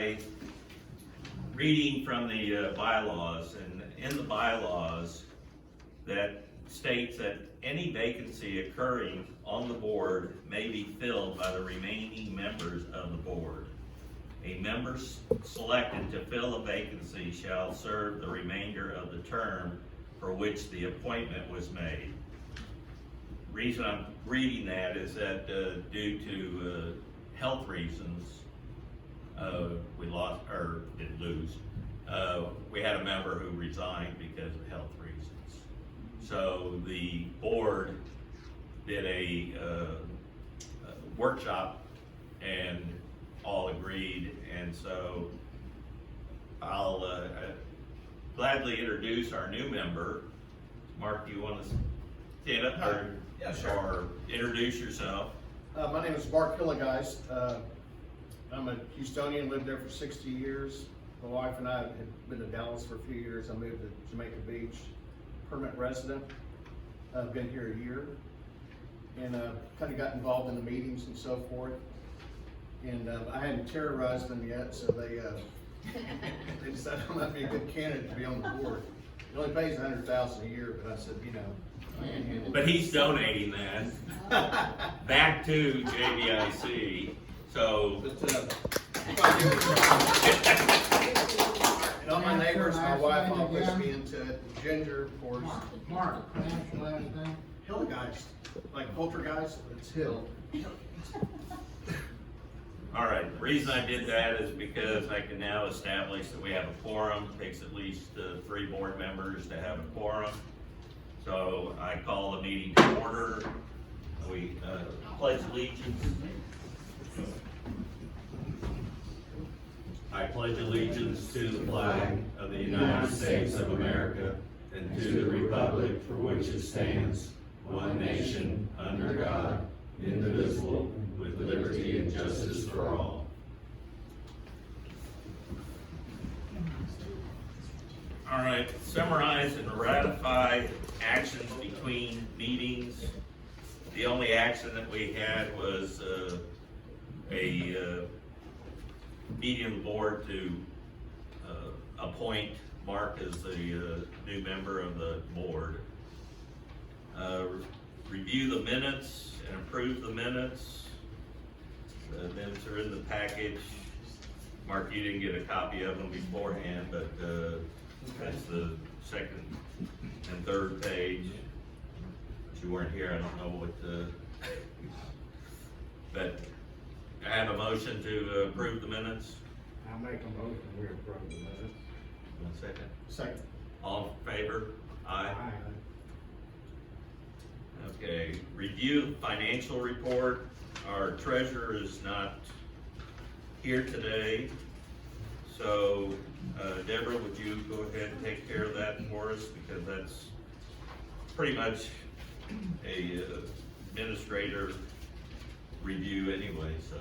by reading from the bylaws, and in the bylaws that states that any vacancy occurring on the board may be filled by the remaining members of the board. A member selected to fill a vacancy shall serve the remainder of the term for which the appointment was made. Reason I'm reading that is that due to health reasons, we lost, or didn't lose. We had a member who resigned because of health reasons. So the board did a workshop and all agreed, and so I'll gladly introduce our new member. Mark, do you want to stand up? Or, yeah, sure. Or introduce yourself? My name is Mark Hilligeist. I'm a Houstonian, lived there for 60 years. My wife and I had been to Dallas for a few years. I moved to Jamaica Beach, permanent resident. I've been here a year, and kind of got involved in the meetings and so forth. And I hadn't terrorized them yet, so they decided I might be a good candidate to be on the board. It only pays $100,000 a year, but I said, you know, I can handle it. But he's donating that back to JBIC. So, and all my neighbors, my wife, all push me into it. Ginger, of course. Mark, can I ask your last name? Hilligeist, like poltergeist, it's Hill. all right, the reason I did that is because I can now establish that we have a quorum. It takes at least 3 board members to have a quorum. So I call the meeting to order. We pledge allegiance. I pledge allegiance to the flag of the United States of America and to the republic for which it stands, one nation, under God, indivisible, with liberty and justice for all. All right, summarize and ratify actions between meetings. The only action that we had was a meeting of the board to appoint Mark as the new member of the board. Review the minutes and approve the minutes. The minutes are in the package. Mark, you didn't get a copy of them beforehand, but that's the second and third page. But you weren't here, I don't know what but I have a motion to approve the minutes. I'll make a motion, we approve the minutes. 1 second. Second. All in favor? Aye. Aye. Okay, review financial report. Our treasurer is not here today. So, Deborah, would you go ahead and take care of that for us? Because that's pretty much a administrator review anyway, so.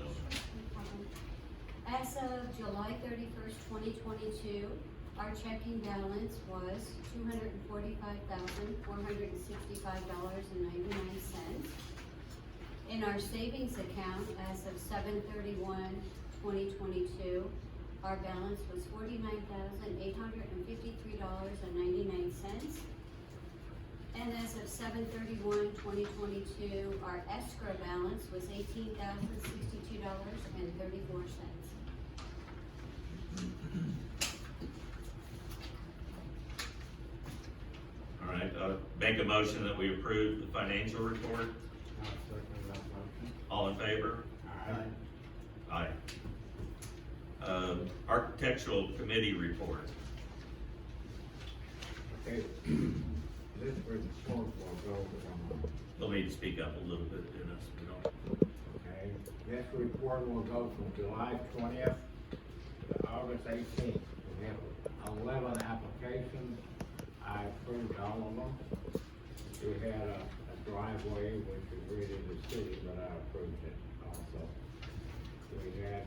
As of July 31st, 2022, our checking balance was $245,465.99. In our savings account, as of 7/31/2022, our balance was $49,853.99. And as of 7/31/2022, our escrow balance was $18,062.34. All right, make a motion that we approve the financial report. I'll second that motion. All in favor? Aye. Aye. Architectural committee report. Okay, this report will go from, You'll need to speak up a little bit, Dennis. We don't. okay, this report will go from July 20th to August 18th. We have 11 applications. I approved all of them. We had a driveway, which is really the city, but I approved it also. We had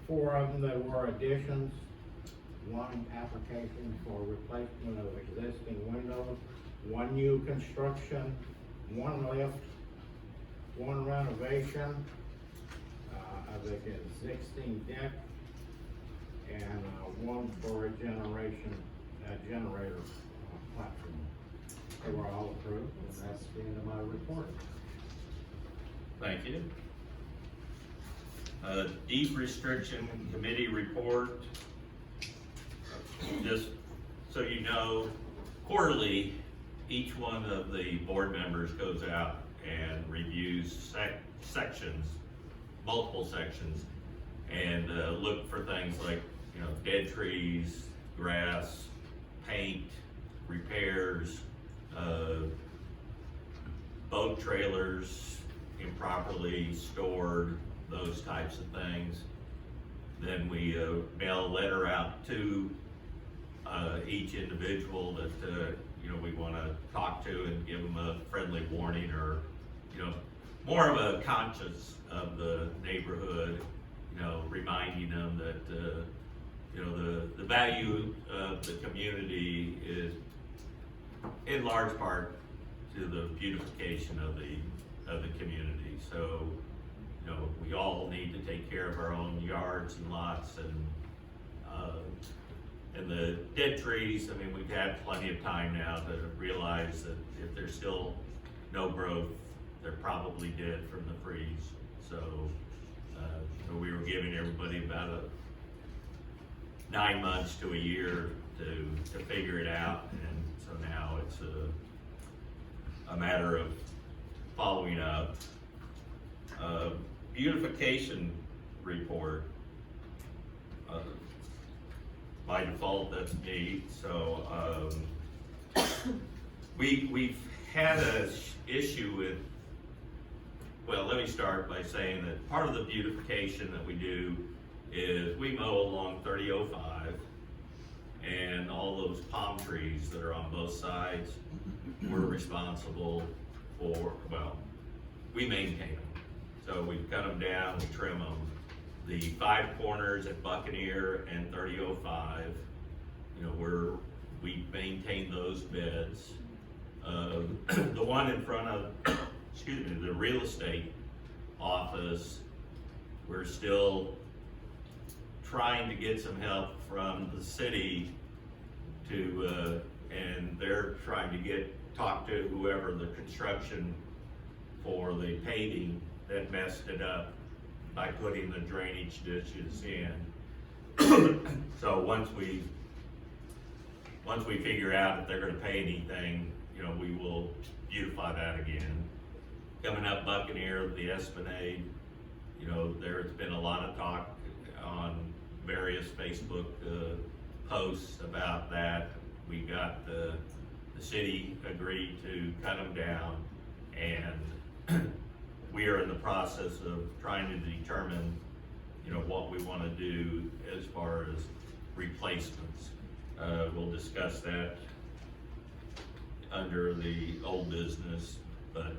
4 of them that were additions, 1 application for replacement of existing windows, 1 new construction, 1 lift, 1 renovation of the existing deck, and one for a generator platform. They were all approved, and that's the end of my report. Thank you. Deep Restriction Committee report. Just so you know, quarterly, each one of the board members goes out and reviews sections, multiple sections, and look for things like, you know, dead trees, grass, paint, repairs, boat trailers improperly stored, those types of things. Then we mail a letter out to each individual that you know, we want to talk to and give them a friendly warning, or, you know, more of a conscience of the neighborhood, you know, reminding them that you know, the value of the community is in large part to the beautification of the community. So, you know, we all need to take care of our own yards and lots, and the dead trees, I mean, we've had plenty of time now to realize that if there's still no growth, they're probably dead from the freeze. So, we were giving everybody about 9 months to a year to figure it out, and so now it's a matter of following up. Beautification report. By default, that's me. So we've had an issue with, well, let me start by saying that part of the beautification that we do is we mow along 3005, and all those palm trees that are on both sides, we're responsible for, well, we maintain them. So we cut them down, we trim them. The 5 corners at Buccaneer and 3005, you know, we maintain those beds. The one in front of, excuse me, the real estate office, we're still trying to get some help from the city to, and they're trying to talk to whoever the construction for the paving that messed it up by putting the drainage ditches in. So once we figure out if they're gonna pay anything, you know, we will beautify that again. Coming up Buccaneer, the Esplanade, you know, there's been a lot of talk on various Facebook posts about that. We got the city agreed to cut them down, and we are in the process of trying to determine, you know, what we want to do as far as replacements. We'll discuss that under the old business, but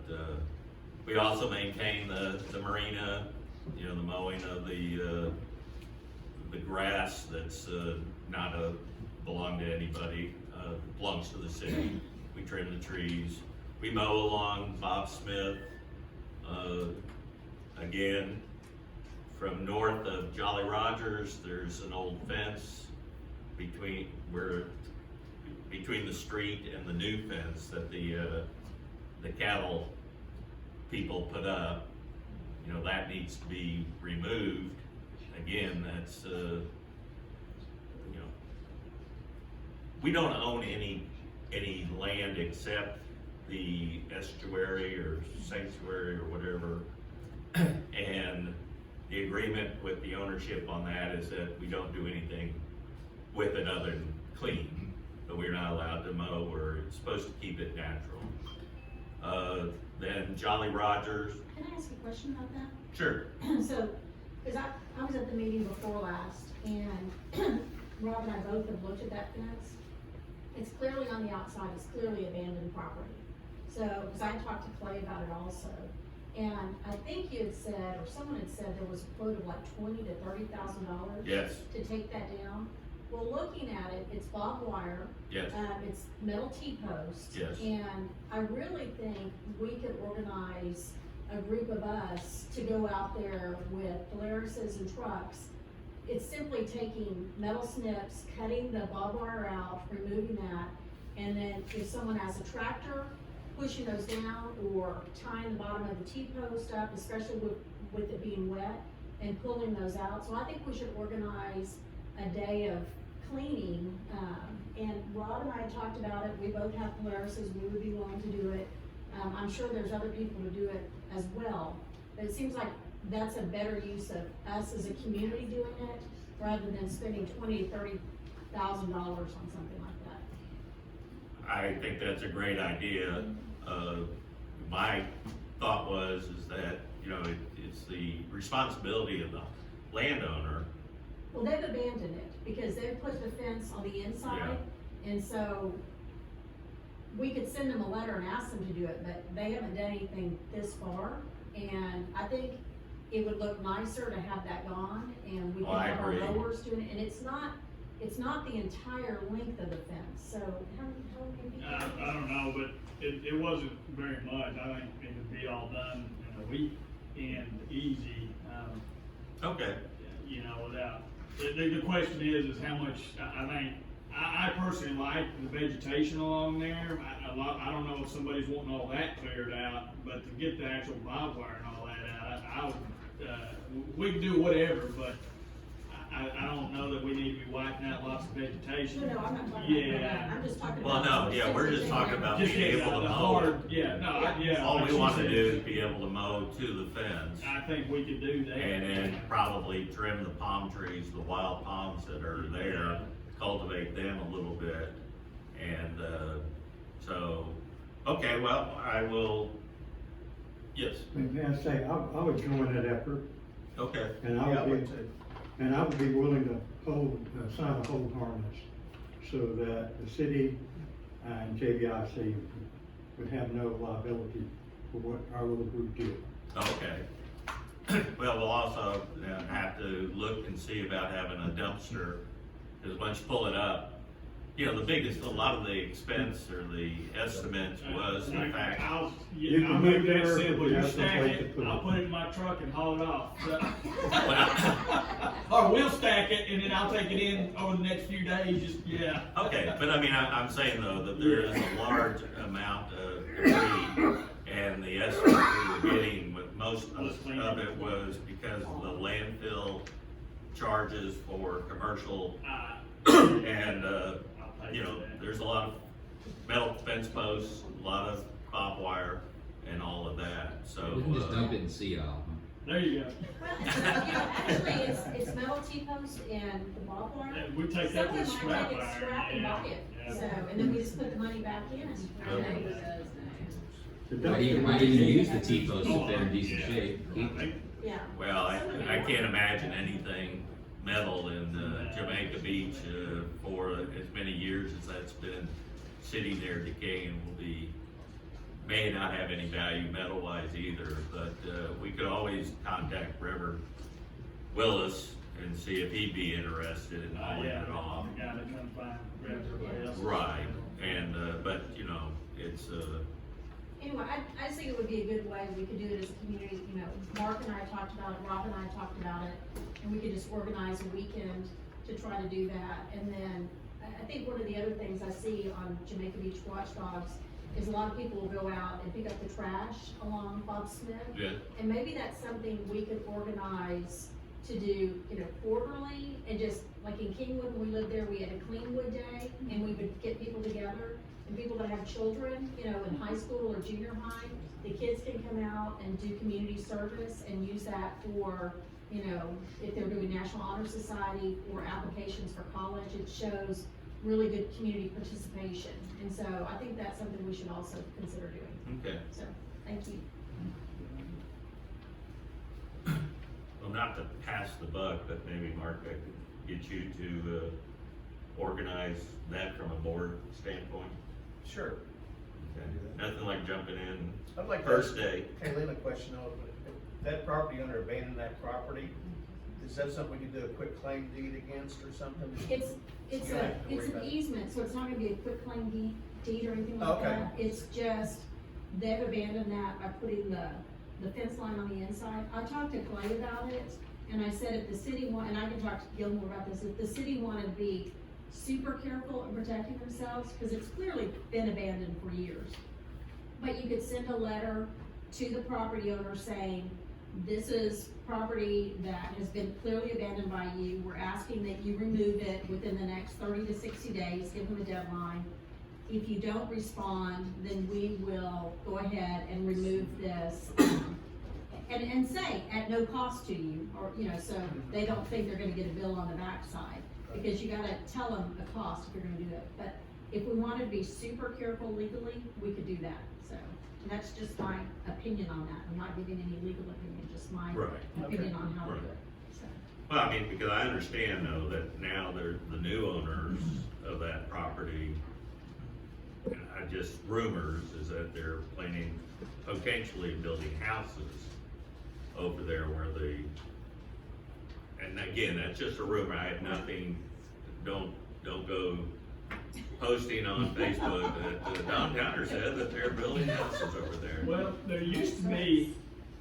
we also maintain the marina, you know, the mowing of the grass that's not belong to anybody, belongs to the city. We trim the trees. We mow along Bob Smith. Again, from north of Jolly Rogers, there's an old fence between the street and the new fence that the cattle people put up. You know, that needs to be removed. Again, that's you know, we don't own any land except the estuary or sanctuary or whatever, and the agreement with the ownership on that is that we don't do anything with it other than clean, but we're not allowed to mow. We're supposed to keep it natural. Then Jolly Rogers. Can I ask a question about that? Sure. So, because I was at the meeting before last, and Rob and I both have looked at that fence. It's clearly on the outside, it's clearly abandoned property. So, because I talked to Clay about it also, and I think you had said, or someone had said there was a quote of like $20,000 to $30,000. Yes. To take that down. Well, looking at it, it's barbed wire. Yes. It's metal T-posts. Yes. And I really think we could organize a group of us to go out there with Polarises and trucks it's simply taking metal snips, cutting the barbed wire out, removing that, and then if someone has a tractor, pushing those down or tying the bottom of the T-post up, especially with it being wet, and pulling those out. So I think we should organize a day of cleaning, and Rob and I had talked about it, we both have Polaris's, we would be willing to do it. I'm sure there's other people who do it as well, but it seems like that's a better use of us as a community doing it, rather than spending $20,000 to $30,000 on something like that. I think that's a great idea. My thought was is that, you know, it's the responsibility of the landowner. Well, they've abandoned it, because they've put the fence on the inside, and so we could send them a letter and ask them to do it, but they haven't done anything this far, and I think it would look nicer to have that gone, and we Oh, can I have our agree. mowers doing it, and it's not the entire length of the fence, so how many feet? I don't know, but it wasn't very much. I think it would be all done in a week and easy, Okay. you know, without, the question is how much, I personally like the vegetation along there. I don't know if somebody's wanting all that cleared out, but to get the actual barbed wire and all that out, I would, we can do whatever, but I don't know that we need to be wiping out lots of vegetation. No, I'm not talking about that, Yeah. I'm just talking Well, about. no, yeah, we're just talking about Just being get able to the mow. hard, yeah. All like we she want to said, do is be able to mow to the fence. I think we could do that. And then probably trim the palm trees, the wild palms that are there, cultivate them a little bit. And, so, okay, well, I will, yes, May I say, I would join that effort, okay, and Yeah, I would too. I would be willing to sign a hold harness, so that the city and JBIC would have no liability for what our little group did. okay. Well, we'll also have to look and see about having a dumpster, because once you pull it up, you know, a lot of the expense or the estimates was the fact. I'll You can make move that there, simple, but you you have stack someplace to it, put it. I'll put it in my truck and haul it off. Or we'll stack it and then I'll take it in over the next few days, just, yeah. Okay, but I mean, I'm saying though, that there is a large amount of debris, and the estimate we were getting with most of it was because of the landfill charges for commercial, and, I'll pay you for know, that. there's a lot of metal fence posts, a lot of barbed wire, and all of that, so. We can just dump it in Sea Isle, huh? There you go. Well, actually, it's metal T-post and the barbed wire. Yeah, we take that to Someone might scrap take it iron, scrap and yeah, buy it, yeah. so, and then we just put the money back in. The Might even, dumpster might even use the T-posts if they're in decent Yeah. shape. Keep them. Yeah. Well, I can't imagine anything metal in Jamaica Beach for as many years as that's been sitting there decaying may not have any value metal wise either, but we could always contact Reverend Willis and see if he'd be interested in pulling Yeah, it off. the guy that comes by and grabs everybody else. Right, and, but, you know, it's, Anyway, I just think it would be a good way, we could do it as a community, you know, Mark and I talked about it, Rob and I talked about it, and we could just organize a weekend to try to do that, and then, I think one of the other things I see on Jamaica Beach Watchdogs is a lot of people will go out and pick up the trash along Bob Smith. yeah, And maybe that's something we could organize to do, you know, quarterly, and just, like in Kingwood, when we lived there, we had a Cleanwood Day, and we would get people together, and people that have children, you know, in high school or junior high, the kids can come out and do community service and use that for, you know, if they're doing National Honor Society or applications for college, it shows really good community participation. And so I think that's something we should also consider doing. okay. So, thank you. Well, not to pass the buck, but maybe Mark, I could get you to organize that from a board standpoint. Sure. Okay. Nothing like jumping in I'd like to first ask day. Kaylin a question though. If that property owner abandoned that property, is that something we could do a quick claim deed against or something? It's You don't have to worry an about it. easement, so it's not gonna be a quick claim deed or anything like Okay. that. It's just, they've abandoned that by putting the fence line on the inside. I talked to Clay about it, And I said if the city and I can talk to Gil more about this, if the city wanted to be super careful in protecting themselves, because it's clearly been abandoned for years. But you could send a letter to the property owner saying, this is property that has been clearly abandoned by you. We're asking that you remove it within the next 30 to 60 days, give them a deadline. If you don't respond, then we will go ahead and remove this. And say, at no cost to you, or, you know, so they don't think they're gonna get a bill on the backside. Because you gotta tell them the cost if you're gonna do it. But if we wanted to be super careful legally, we could do that, so. And that's just my opinion on that. I'm not giving any legal opinion, just my Right. opinion on how to Right. do it, so. Well, I mean, because I understand though that now they're the new owners of that property. Just rumors is that they're planning potentially building houses over there where and again, that's just a rumor. I have nothing, don't go posting on Facebook that the downtowner said that they're building houses over there. Well, there used to be,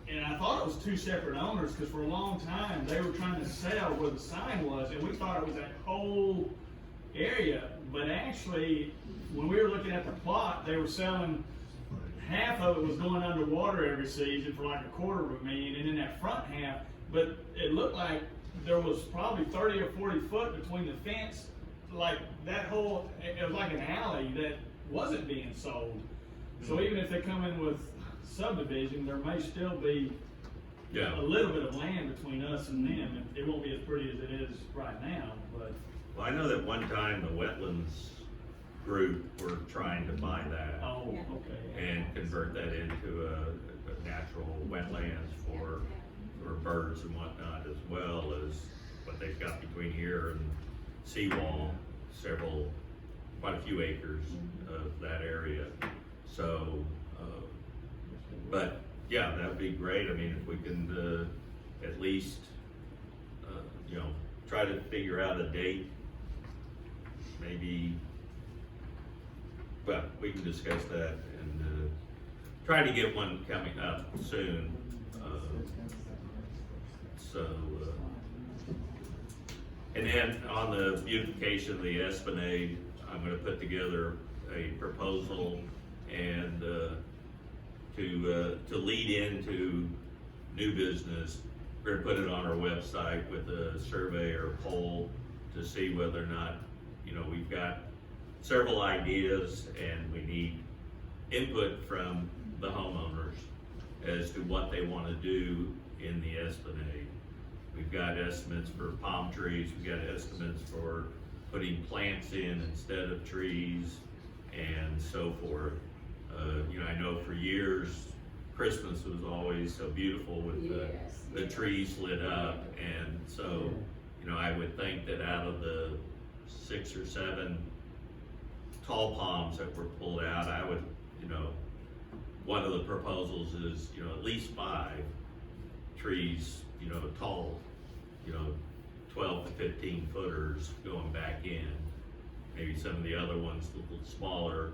and I thought it was two separate owners, because for a long time, they were trying to sell where the sign was, and we thought it was that whole area. But actually, when we were looking at the plot, they were selling, half of it was going underwater every season for like $250,000, and then that front half, but it looked like there was probably 30 or 40 foot between the fence, like that whole, it was like an alley that wasn't being sold. So even if they come in with subdivision, there may still be Yeah. a little bit of land between us and them. It won't be as pretty as it is right now, but. Well, I know that one time the wetlands group were trying to buy that Oh, Yeah. okay. and convert that into a natural wetlands for birds and whatnot, as well as what they've got between here and seawall, quite a few acres of that area. So, but yeah, that'd be great. I mean, if we can, at least, you know, try to figure out a date, maybe, but we can discuss that and, try to get one coming up soon. And then on the beautification of the Esplanade, I'm gonna put together a proposal and, to lead into new business. We're gonna put it on our website with a survey or poll to see whether or not, you know, we've got several ideas and we need input from the homeowners as to what they wanna do in the Esplanade. We've got estimates for palm trees, we've got estimates for putting plants in instead of trees and so forth. You know, I know for years, Christmas was always so beautiful with the trees lit up, and so, you know, I would think that out of the 6 or 7 tall palms that were pulled out, I would, you know, one of the proposals is, you know, at least 5 trees, you know, tall, you know, 12 to 15 footers going back in. Maybe some of the other ones a little smaller,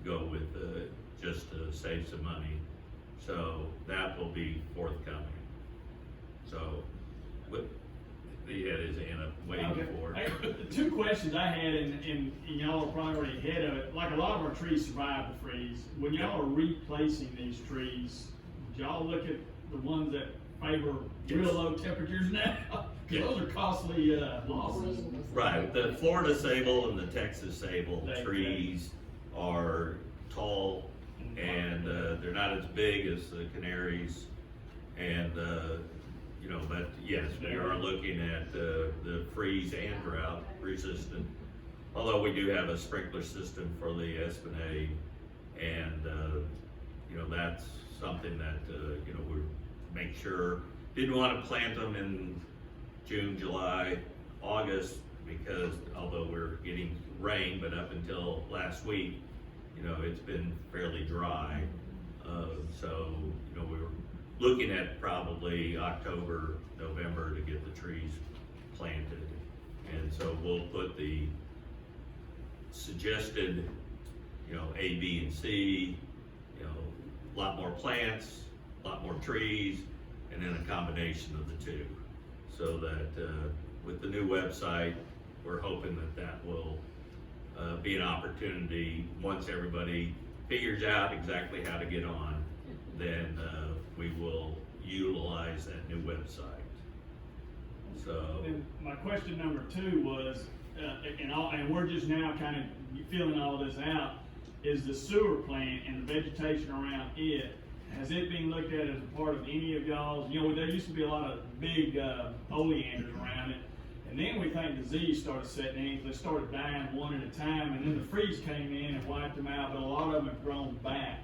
go with, just to save some money. So that will be forthcoming. So, what, yeah, is Anna waiting Okay. for? 2 questions I had, and y'all are probably already ahead of it. Like, a lot of our trees survived the freeze. When y'all are replacing these trees, did y'all look at the ones that favor real Yes. low temperatures now? 'Cause Yes. those are costly, losses. Right, the Florida sable and the Texas sable They- trees are tall and, they're not as big as the canaries. And, you know, but yes, we are looking at, the freeze and drought resistant. Although we do have a sprinkler system for the Esplanade and, you know, that's something that, you know, we make sure, didn't want to plant them in June, July, August, because although we're getting rain, but up until last week, you know, it's been fairly dry. So, you know, we were looking at probably October, November to get the trees planted. And so we'll put the suggested, you know, A, B, and C, you know, a lot more plants, a lot more trees, and then a combination of the two. So that, with the new website, we're hoping that that will, be an opportunity, once everybody figures out exactly how to get on, then, we will utilize that new website. So, And my question number 2 was, and we're just now kind of filling all this out, is the sewer plant and the vegetation around it, has it been looked at as a part of any of y'all's, you know, there used to be a lot of big, oleanders around it, and then we think disease started setting in, they started dying one at a time, and then the freeze came in and wiped them out, but a lot of them have grown back.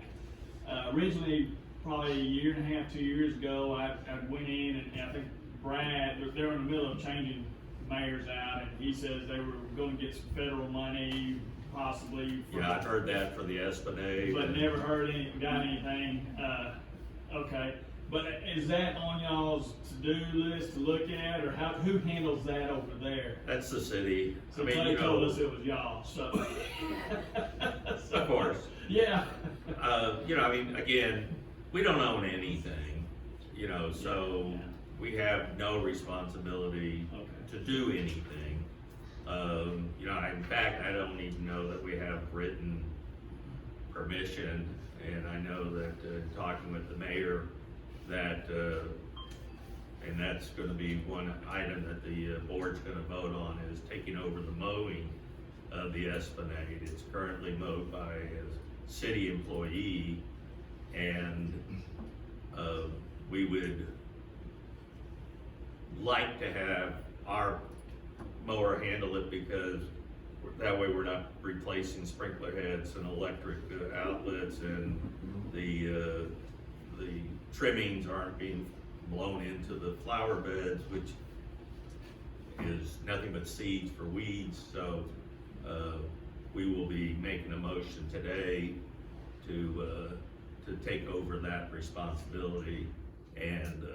Originally, probably a year and a half, 2 years ago, I went in and I think Brad, they're in the middle of changing mayors out, and he says they were gonna get some federal money, possibly. yeah, I've heard that for the Esplanade. But never heard got anything, okay. But is that on y'all's to-do list to look at, or who handles that over there? That's the city. So I mean, they you told know, us it was y'all, so. of course. Yeah. You know, I mean, again, we don't own anything, you know, so we have no responsibility Okay. to do anything. You know, in fact, I don't even know that we have written permission, and I know that, talking with the mayor, that, and that's gonna be one item that the board's gonna vote on, is taking over the mowing of the Esplanade. It's currently mowed by a city employee, and, we would like to have our mower handle it, because that way we're not replacing sprinkler heads and electric outlets, and the trimmings aren't being blown into the flower beds, which is nothing but seeds for weeds. So we will be making a motion today to take over that responsibility, and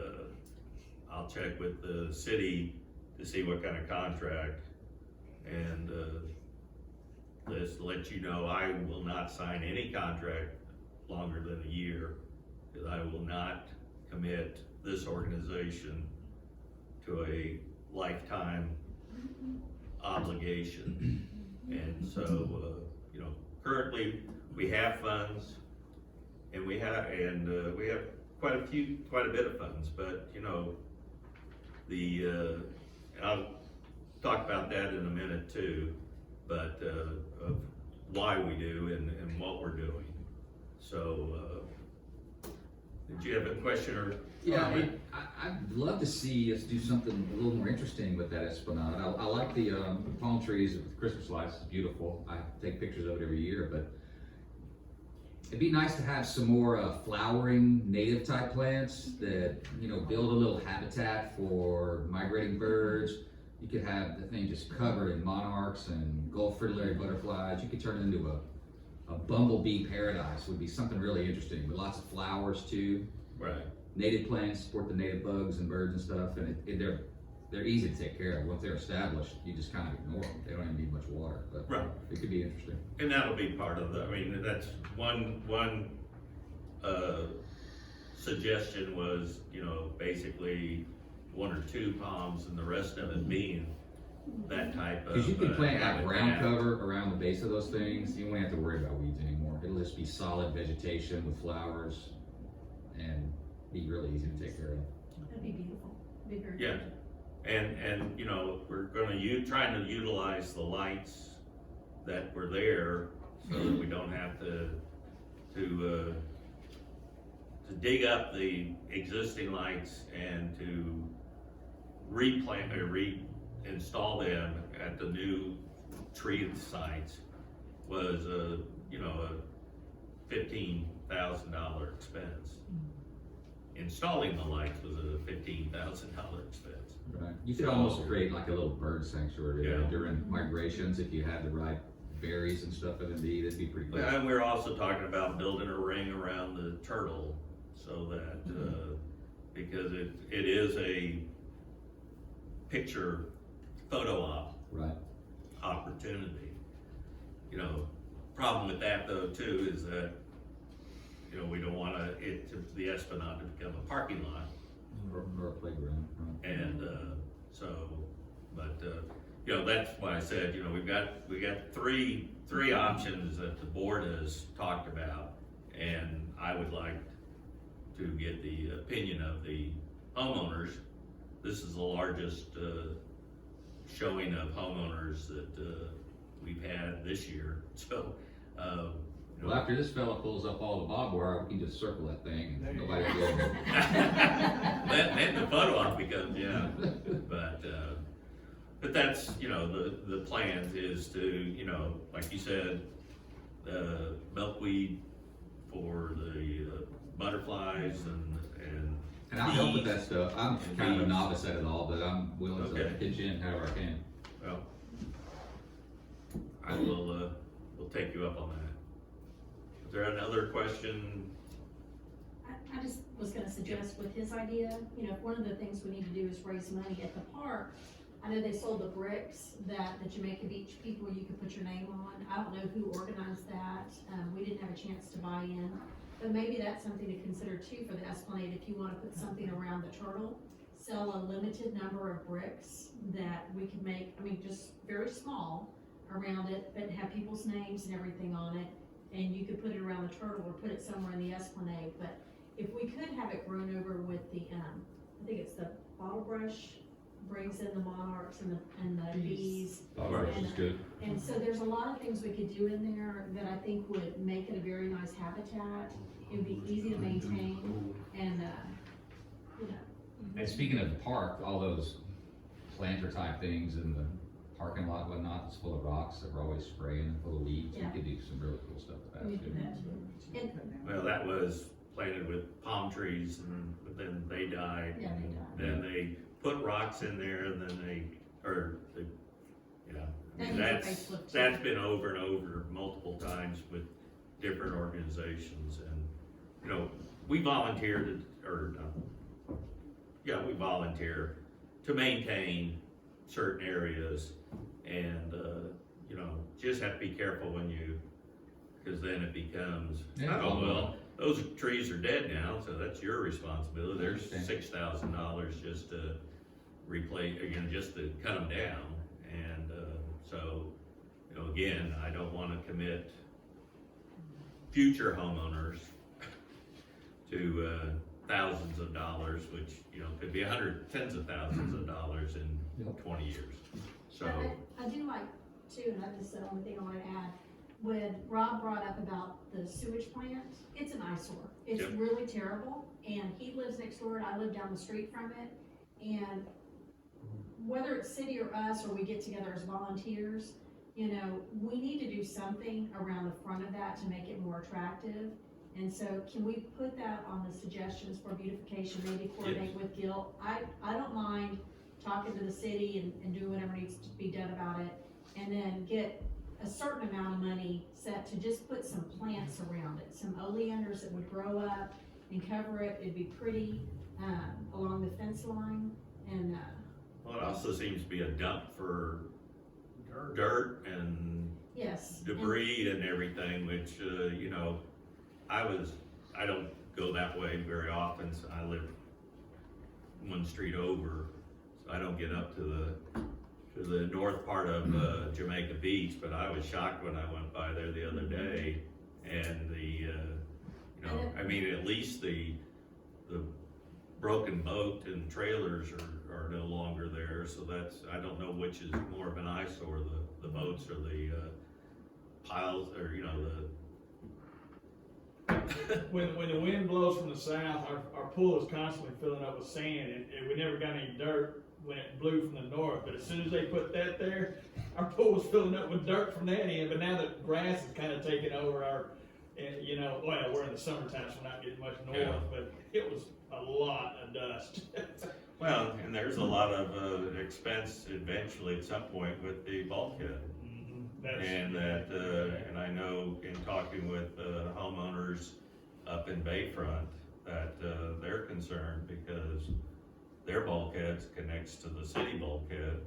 I'll check with the city to see what kind of contract, and just to let you know, I will not sign any contract longer than a year, because I will not commit this organization to a lifetime obligation. And so, you know, currently we have funds, and we have quite a bit of funds, but you know, and I'll talk about that in a minute too, but of why we do and what we're doing. So, did you have a question or Yeah, comment? I'd love to see us do something a little more interesting with that Esplanade. I like the palm trees with Christmas lights, it's beautiful. I take pictures of it every year, but it'd be nice to have some more flowering native type plants that, you know, build a little habitat for migrating birds. You could have the thing just covered in monarchs and Gulf fritillary butterflies. You could turn it into a bumblebee paradise. Would be something really interesting, with lots of flowers too. Right. Native plants support the native bugs and birds and stuff, and they're easy to take care of. Once they're established, you just kind of ignore them. They don't even need much water, but Right. it could be interesting. And that'll be part of I mean, that's one suggestion was, you know, basically 1 or 2 palms, and the rest of it being that type of. Because you can plant out ground habitat. cover around the base of those things, you won't have to worry about weeds anymore. It'll just be solid vegetation with flowers and be really easy to take care of. That'd be beautiful. Be very Yeah. pretty. And you know, we're gonna trying to utilize the lights that were there, so that we don't have to dig up the existing lights and to replant or reinstall them at the new tree sites was you know, a $15,000 expense. Installing the lights was a $15,000 expense. Right. You could almost create like a little bird sanctuary there Yeah. during migrations if you had the right berries and stuff for them to eat. It'd be pretty cool. And we're also talking about building a ring around the turtle, so that, because it is a picture photo op Right. opportunity. You know, problem with that though too is that, you know, we don't want the Esplanade to become a parking lot. Or a playground. Right. And, So, but, you know, that's why I said, you know, we got three options that the board has talked about, and I would like to get the opinion of the homeowners. This is the largest, showing of homeowners that, we've had this year, so, you know. Well, after this fella pulls up all the barbed wire, we can just circle that thing and nobody will. Then the photo op becomes, yeah, but that's, you know, the plans is to, you know, like you said, milkweed for the butterflies and I'll help with bees. that stuff. I'm kind of a novice at it all, but I'm willing to Okay. pitch in however I can. Well, I will, we'll take you up on that. Is there another question? I just was gonna suggest with his idea, you know, one of the things we need to do is raise money at the park. I know they sold the bricks that the Jamaica Beach people, you could put your name on. I don't know who organized that. We didn't have a chance to buy in. But maybe that's something to consider too for the Esplanade, if you wanna put something around the turtle. Sell a limited number of bricks that we can make, I mean, just very small around it, but have people's names and everything on it. And you could put it around the turtle or put it somewhere in the Esplanade, but if we could have it grown over with the, I think it's the bottle brush, brings in the monarchs and the bees. Barbed wire is good. And so there's a lot of things we could do in there that I think would make it a very nice habitat. It would be easy to maintain and, you know. And speaking of the park, all those planter type things in the parking lot, and whatnot, it's full of rocks that we're always spraying and full of weeds. Yeah. You could do some really cool stuff with We that do too. that too. And, Well, that was planted with palm trees, and but then they died. yeah, they died. Then they put rocks in there, and then yeah. I mean, That needs a facelift, too. that's been over and over multiple times with different organizations, and, you know, we volunteered, we volunteer to maintain certain areas, and, you know, just have to be careful when cause then it becomes, Yeah. oh, well, those trees are dead now, so that's your responsibility. There's Understand. $6,000 just to replace, again, just to cut them down. And, so, you know, again, I don't wanna commit future homeowners to, thousands of dollars, which, you know, could be tens of thousands of dollars in Yep. 20 years. So, I do like too, and that's the only thing I wanna add, when Rob brought up about the sewage plant, it's an eyesore. It's Yep. really terrible, and he lives next door and I live down the street from it. And whether it's city or us, or we get together as volunteers, you know, we need to do something around the front of that to make it more attractive. And so can we put that on the suggestions for beautification, maybe coordinate with Gil? I don't mind talking to the city and doing whatever needs to be done about it, and then get a certain amount of money set to just put some plants around it, some oleanders that would grow up and cover it. It'd be pretty, along the fence line, and, well, it also seems to be a dump for dirt and yes. and- debris and everything, which, you know, I don't go that way very often, so I live one street over, so I don't get up to the north part of, Jamaica Beach, but I was shocked when I went by there the other day, and you know, I mean, at least the broken boat and trailers are no longer there, so I don't know which is more of an eyesore, the boats or the, piles, or, you know, When the wind blows from the south, our pool is constantly filling up with sand, and we never got any dirt when it blew from the north. But as soon as they put that there, our pool was filling up with dirt from that end. But now the grass is kind of taking over our, and, you know, well, we're in the summertime, so we're not getting much north, Yeah. but it was a lot of dust. well, and there's a lot of, expense eventually at some point with the bulkhead. And that, and I know in talking with, homeowners up in Bayfront, that, they're concerned because their bulkhead connects to the city bulkhead,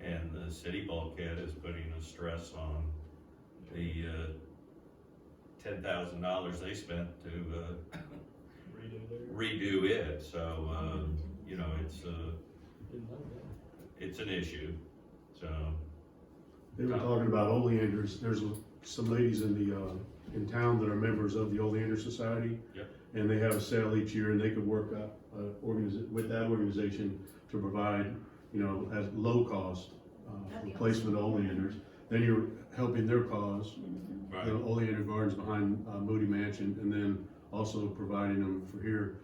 and the city bulkhead is putting a stress on the, $10,000 they spent to, redo it, so, you know, it's, it's an issue, so. They were talking about oleanders. There's some ladies in the, in town that are members of the Oleander Society. Yep. And they have a sale each year, and they could work up, with that organization to provide, you know, at low cost, That'd be replacement oleanders. Then you're helping their cause, the oleander gardens behind Moody Mansion, and then also providing them for here.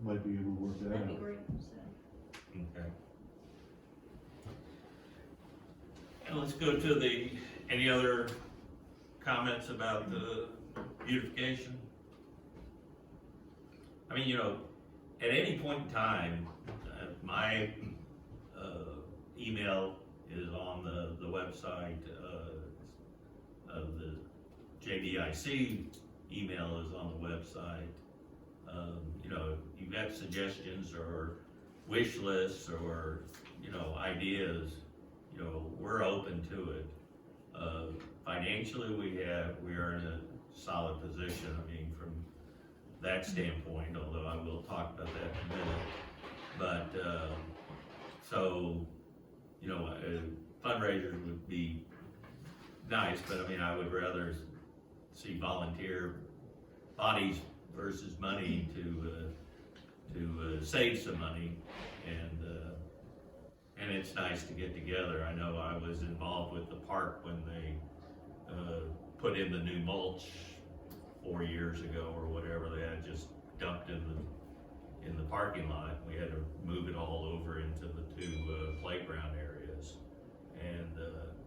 Might be able to work that That'd be out. great, so. Okay. And let's go to any other comments about the beautification? I mean, you know, at any point in time, my email is on the website, of the JBIC email is on the website. You know, if you've got suggestions or wish lists or, you know, ideas, you know, we're open to it. Financially, we are in a solid position, I mean, from that standpoint, although I will talk about that in a minute. But, so, you know, fundraisers would be nice, but I mean, I would rather see volunteer bodies versus money to save some money, and it's nice to get together. I know I was involved with the park when they put in the new mulch 4 years ago or whatever. They had just dumped in the parking lot. We had to move it all over into the two playground areas, and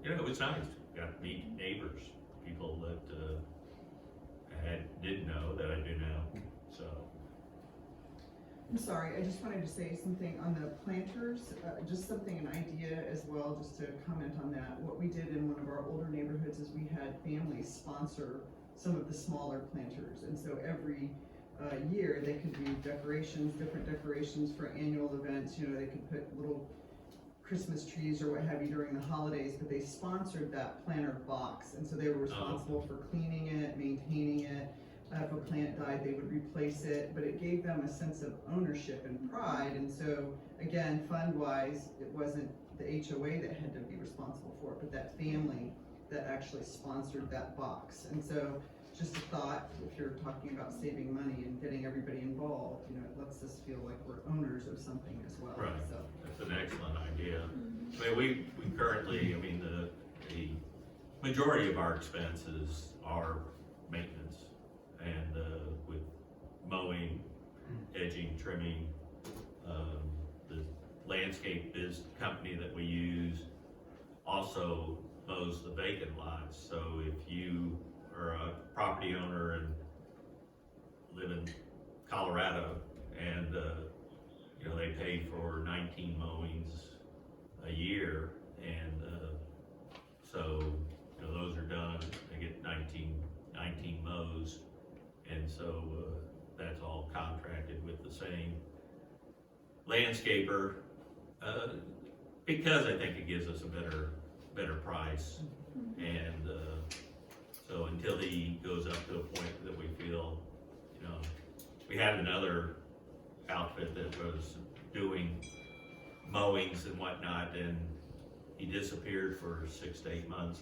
you know, it was nice. Got to meet neighbors, people that didn't know that I do now. So. I'm sorry, I just wanted to say something on the planters, just something, an idea as well, just to comment on that. What we did in one of our older neighborhoods is we had families sponsor some of the smaller planters. And so every year they could do decorations, different decorations for annual events. You know, they could put little Christmas trees or what have you during the holidays, but they sponsored that planter box. And so they were responsible for cleaning it, maintaining it. If a plant died, they would replace it, but it gave them a sense of ownership and pride. And so, again, fund-wise, it wasn't the HOA that had to be responsible for it, but that family that actually sponsored that box. And so, just a thought, if you're talking about saving money and getting everybody involved, you know, it lets us feel like we're owners of something as well. Right. So. That's an excellent idea. I mean, we currently, I mean, the majority of our expenses are maintenance, and with mowing, edging, trimming, the landscape company that we use also mows the vacant lots. So if you are a property owner and live in Colorado, and you know, they pay for 19 mowings a year, and so, you know, those are done. They get 19 mows, and so that's all contracted with the same landscaper, because I think it gives us a better price. And so until he goes up to a point that we feel, you know, we had another outfit that was doing mowings and whatnot, and he disappeared for 6 to 8 months.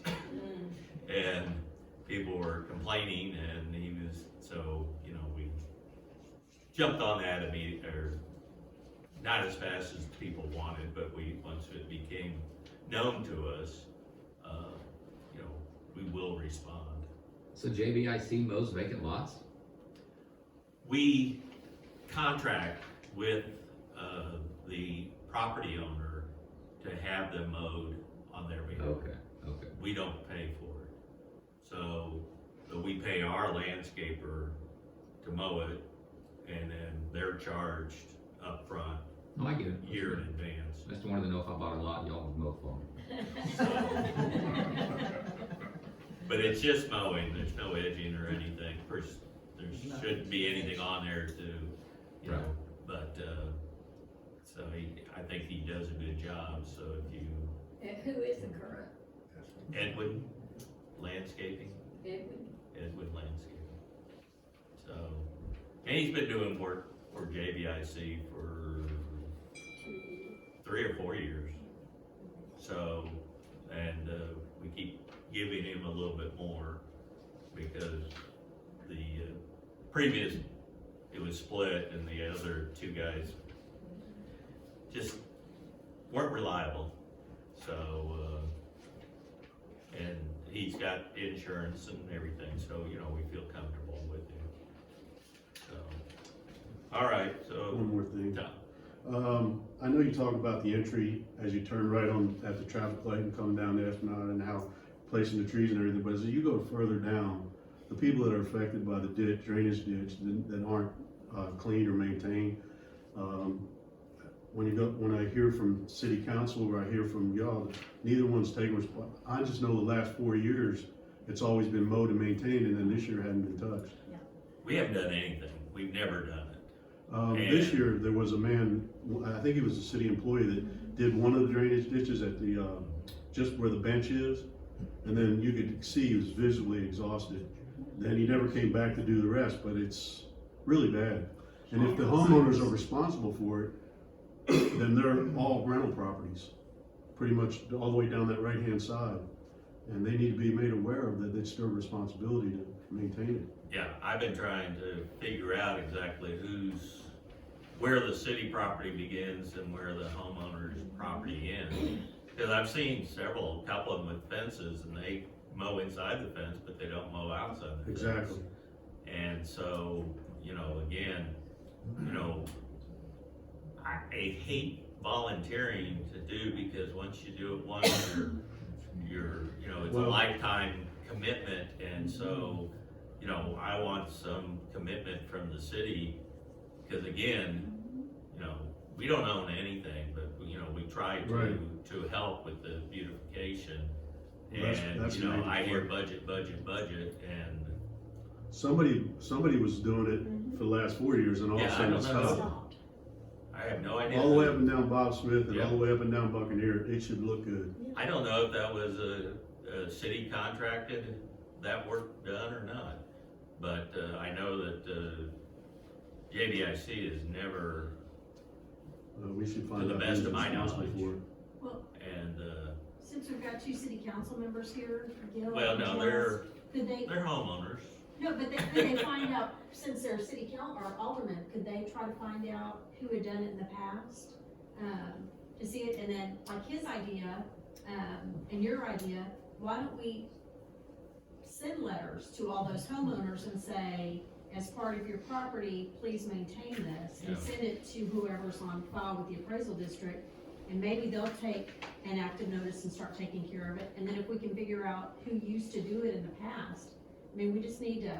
And people were complaining, and he was, so, you know, we jumped on that immediately, or not as fast as people wanted, but once it became known to us, you know, we will respond. So JBIC mows vacant lots? We contract with the property owner to have them mowed on their behalf. Okay. We don't pay for it. So we pay our landscaper to mow it, and then they're charged up front No, I get it. year in advance. I just wanted to know if I bought a lot, y'all would mow for me. But it's just mowing, there's no edging or anything. First, there shouldn't be anything on there to, you know, but, so I think he does a good job. So if you, And who is the current? Edwin Landscaping, Edwin? Landscaping. So, and he's been doing work for JBIC for 3 or 4 years. So, and, we keep giving him a little bit more because the previous, it was split and the other 2 guys just weren't reliable. So, and he's got insurance and everything, so, you know, we feel comfortable with him. So, all right, so. One more thing. Tom. I know you talk about the entry as you turn right on at the traffic light and come down the Esplanade and how placing the trees and everything, but as you go further down, the people that are affected by the ditch, drainage ditch that aren't cleaned or maintained, when I hear from city council or I hear from y'all, neither one's taking responsibility. I just know the last 4 years, it's always been mowed and maintained, and then this year hadn't been touched. We haven't done anything. We've never done it. This year, there was a man, I think he was a city employee that did one of the drainage ditches at the, just where the bench is. And then you could see he was visibly exhausted. Then he never came back to do the rest, but it's really bad. And if the homeowners are responsible for it, then they're all rental properties, pretty much all the way down that right-hand side. And they need to be made aware of that it's their responsibility to maintain it. Yeah, I've been trying to figure out exactly where the city property begins and where the homeowner's property ends. Because I've seen a couple of them with fences, and they mow inside the fence, but they don't mow outside the fence. Exactly. And so, you know, again, you know, I hate volunteering to do, because once you do it once, you know, it's a lifetime commitment. And so, you know, I want some commitment from the city, because again, you know, we don't own anything, but, you know, we try to help with the beautification. And, That's you know, amazing. I hear budget, and. Somebody was doing it for the last 4 years, and all of a Yeah, I sudden don't it's know. stopped. I have no idea. All the way up and down Bob Smith and Yeah. all the way up and down Buccaneer, it should look good. I don't know if that was a city contracted that work done or not, but I know that JBIC has never, We should find To the out best who's of my responsible knowledge. for it. Well, and, since we've got 2 city council members here, Gil well, and no, Jess, could they, they're homeowners. no, but could they find out, since they're city council or aldermen, could they try to find out who had done it in the past? To see it, and then like his idea, and your idea, why don't we send letters to all those homeowners and say, as part of your property, please maintain this, and Yeah. send it to whoever's on file with the appraisal district, and maybe they'll take an active notice and start taking care of it. And then if we can figure out who used to do it in the past, I mean, we just need to,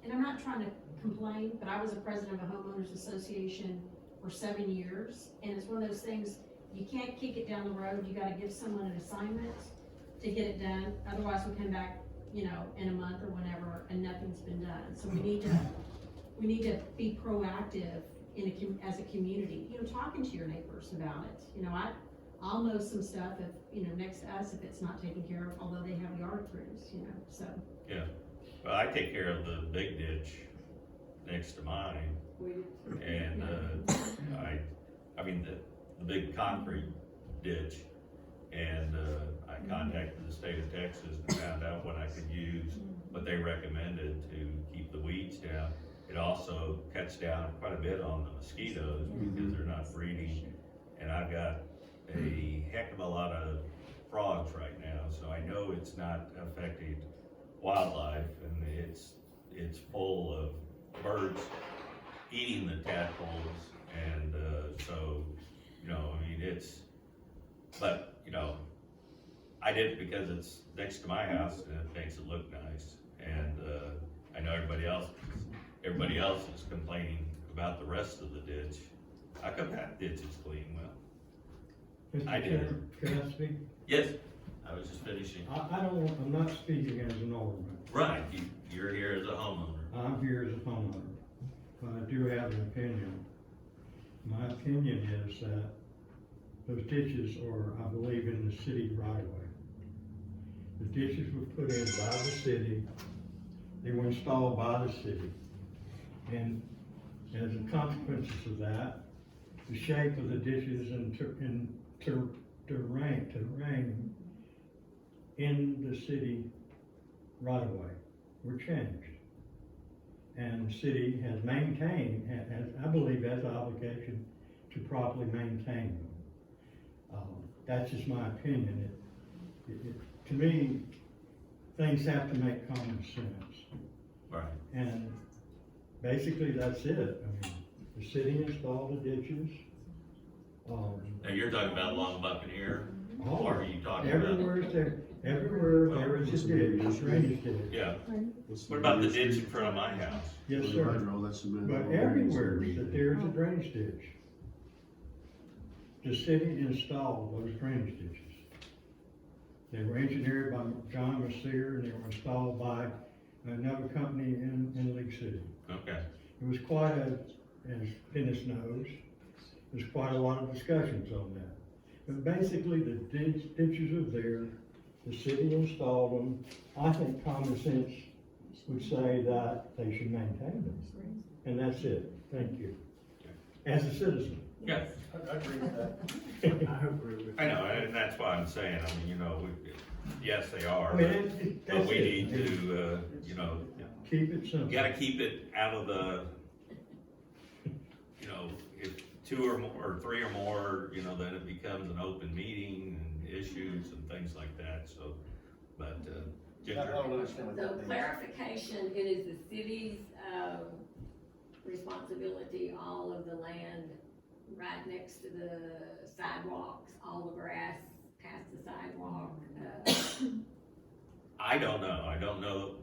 and I'm not trying to complain, but I was a president of a homeowners association for 7 years, and it's one of those things, you can't kick it down the road, you gotta give someone an assignment to get it done, otherwise we come back, you know, in a month or whenever, and nothing's been done. So we need to be proactive as a community, you know, talking to your neighbors about it. You know, I'll know some stuff if, you know, next to us, if it's not taken care of, although they have yard crews, you know, so. Yeah, well, I take care of the big ditch next to mine, and, I mean, the big concrete ditch, and, I contacted the state of Texas and found out what I could use, what they recommended to keep the weeds down. It also cuts down quite a bit on the mosquitoes, because they're not breeding, and I've got a heck of a lot of frogs right now, so I know it's not affecting wildlife, and it's full of birds eating the tadpoles, and, so, you know, I mean, but, you know, I did it because it's next to my house, and it makes it look nice, and, I know everybody else is complaining about the rest of the ditch. How come that ditch is clean? Well, I did. Can I speak? yes, I was just finishing. I'm not speaking as an alderman. Right, you're here as a homeowner. I'm here as a homeowner, but I do have an opinion. My opinion is that those ditches are, I believe, in the city right away. The ditches were put in by the city, they were installed by the city. And as a consequence of that, the shape of the ditches and terrain in the city right away were changed. And the city has maintained, I believe has an obligation to properly maintain them. That's just my opinion. To me, things have to make common sense. Right. And basically, that's it. I mean, the city installed the ditches. Now, you're talking about along Buccaneer, All or are you talking about? everywhere there is a ditch, a drainage ditch. Yeah, What's what about the Street? ditch in front of my house? Yes, The sir. hydro, that's cement. But everywhere that there's a drainage ditch, the city installed those drainage ditches. They were engineered by John Mercier, and they were installed by another company in League City. Okay, It was quite as Dennis knows, there's quite a lot of discussions on that. But basically, the ditches are there, the city installed them. I think common sense would say that they should maintain them. And that's it, thank you. As a citizen. yeah, I agree with that. I agree with I know, and that's why I'm saying, I mean, you know, yes, they I are, mean, but that's we it. need to, you know, Keep it simple. you gotta keep it out of the, you know, if two or more, or three or more, you know, then it becomes an open meeting and issues and things like that, so, but, I Ginger? don't understand what So that means. clarification, it is the city's, responsibility, all of the land right next to the sidewalks, all the grass past the sidewalk, I don't know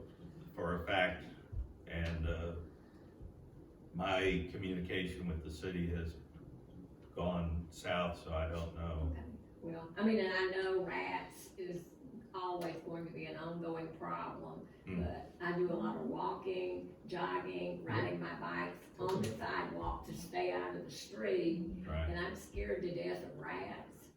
for a fact, and, my communication with the city has gone south, so I don't know. well, I mean, and I know rats is always going to be an ongoing problem, Mm. but I do a lot of walking, jogging, riding my bikes on the sidewalk to stay out of the street, Right, and I'm scared to death of rats.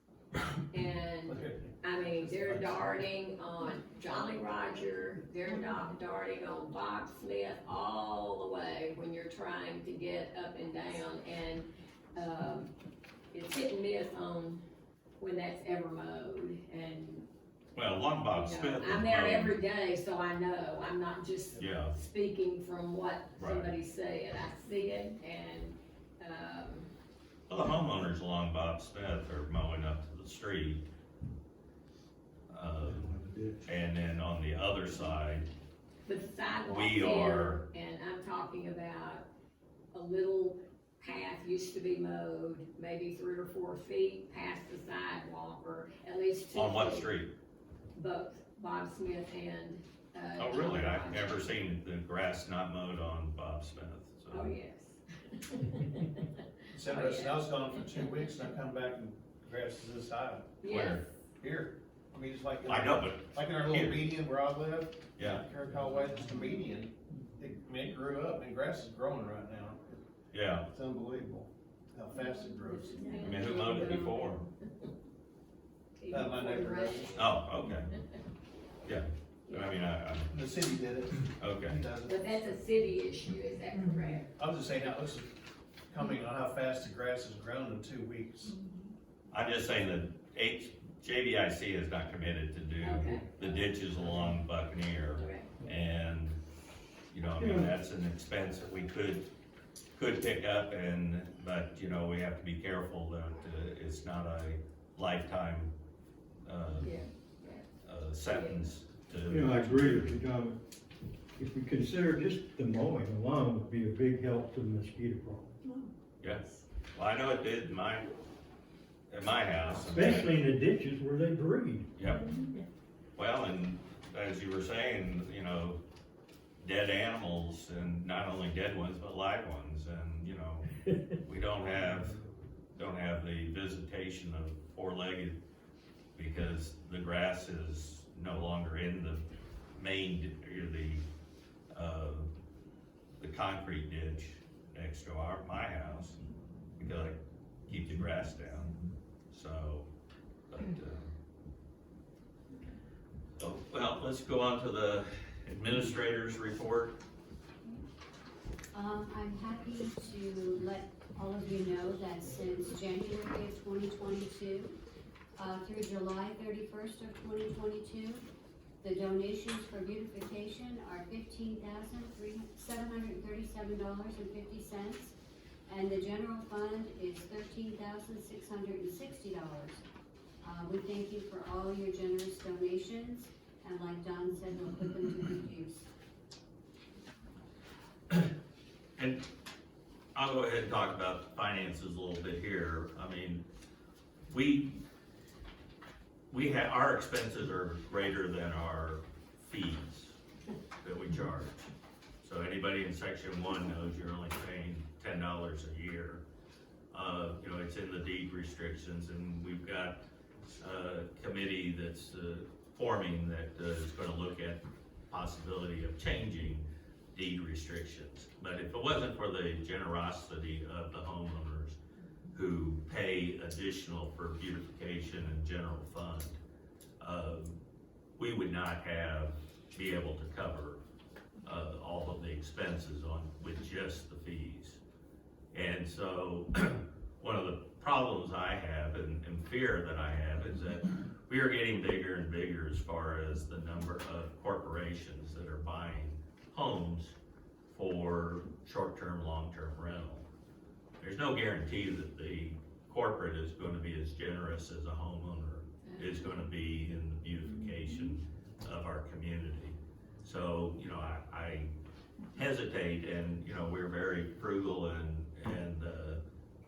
And, Okay. I mean, they're darting on Jolly Roger, they're darting on Bob Smith all the way when you're trying to get up and down, and, it's hit and miss on when that's ever mowed, and, well, along Bob you know, Smith. I'm is there mowed. every day, so I know, I'm not just Yeah. speaking from what Right. somebody said, I see it, and, Well, the homeowners along Bob Smith are mowing up to the street. And then on the other side, but the sidewalk We there, are- and I'm talking about a little path used to be mowed, maybe 3 or 4 feet past the sidewalk, or at least 2 on what feet. street? Both Bob Smith and, Oh, really? Jolly I've Roger. never seen the grass not mowed on Bob Smith, so. Oh, yes. Said the snow's gone for 2 weeks, and I come back and grass is this high. Yes, Here, I mean, it's like. I know, but, Like in our little Here. median where I live, yeah, Caracol Way, just a median, it grew up, and grass is growing right now. yeah. It's unbelievable how fast it grows. I mean, who mowed it before? My neighbor does. Oh, okay. Yeah, I mean, The city did it. okay. He does it. but that's a city issue, is that correct? I was just saying, how this is coming on how fast the grass has grown in 2 weeks. I'm just saying that JBIC is not committed to do Okay. the ditches along Buccaneer. Okay. And, you know, I mean, that's an expense that we could pick up but, you know, we have to be careful that it's not a lifetime, Yeah, sentence to. You know, I agree with you, John. If we consider just the mowing alone would be a big help to the mosquito problem. Yes, well, I know it did at my house. Especially in the ditches where they breed. Yep. Well, and as you were saying, you know, dead animals, and not only dead ones, but live ones, and, you know, we don't have the visitation of four-legged, because the grass is no longer in the main, the concrete ditch next to my house, because I keep the grass down, so, but, well, let's go on to the administrator's report. I'm happy to let All of you know that since January of 2022, through July 31st of 2022, the donations for beautification are $15,737.50, and the general fund is $13,660. We thank you for all your generous donations, and like Don said, we'll put them to good use. And I'll go ahead and talk about finances a little bit here. I mean, we have, our expenses are greater than our fees that we charge. So anybody in section 1 knows you're only paying $10 a year. You know, it's in the deed restrictions, and we've got a committee that's forming that is gonna look at possibility of changing deed restrictions. But if it wasn't for the generosity of the homeowners who pay additional for beautification and general fund, we would not be able to cover all of the expenses with just the fees. And so one of the problems I have and fear that I have is that we are getting bigger and bigger as far as the number of corporations that are buying homes for short-term, long-term rental. There's no guarantee that the corporate is going to be as generous as a homeowner is going to be in the beautification of our community. So, you know, I hesitate, and, you know, we're very frugal, and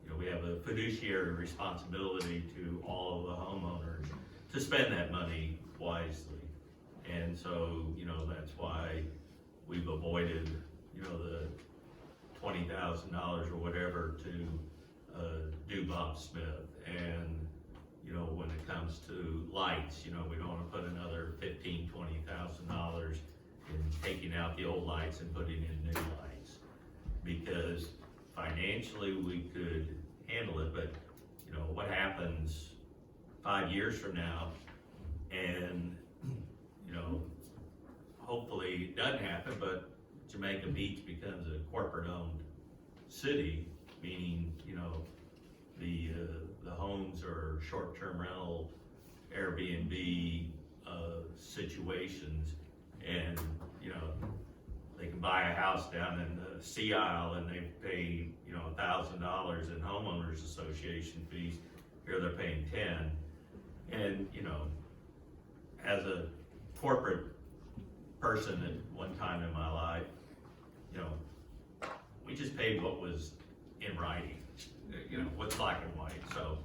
you know, we have a fiduciary responsibility to all of the homeowners to spend that money wisely. And so, you know, that's why we've avoided, you know, the $20,000 or whatever to do Bob Smith. And, you know, when it comes to lights, you know, we don't want to put another $15,000, $20,000 in taking out the old lights and putting in new lights, because financially we could handle it. But, you know, what happens 5 years from now, and, you know, hopefully it doesn't happen, but Jamaica Beach becomes a corporate-owned city, meaning, you know, the homes are short-term rental, Airbnb situations, and, you know, they can buy a house down in the Sea Isle and they pay, you know, $1,000 in homeowners association fees. Here they're paying 10. And, you know, as a corporate person at one time in my life, you know, we just paid what was in writing, you know, what's black and white. So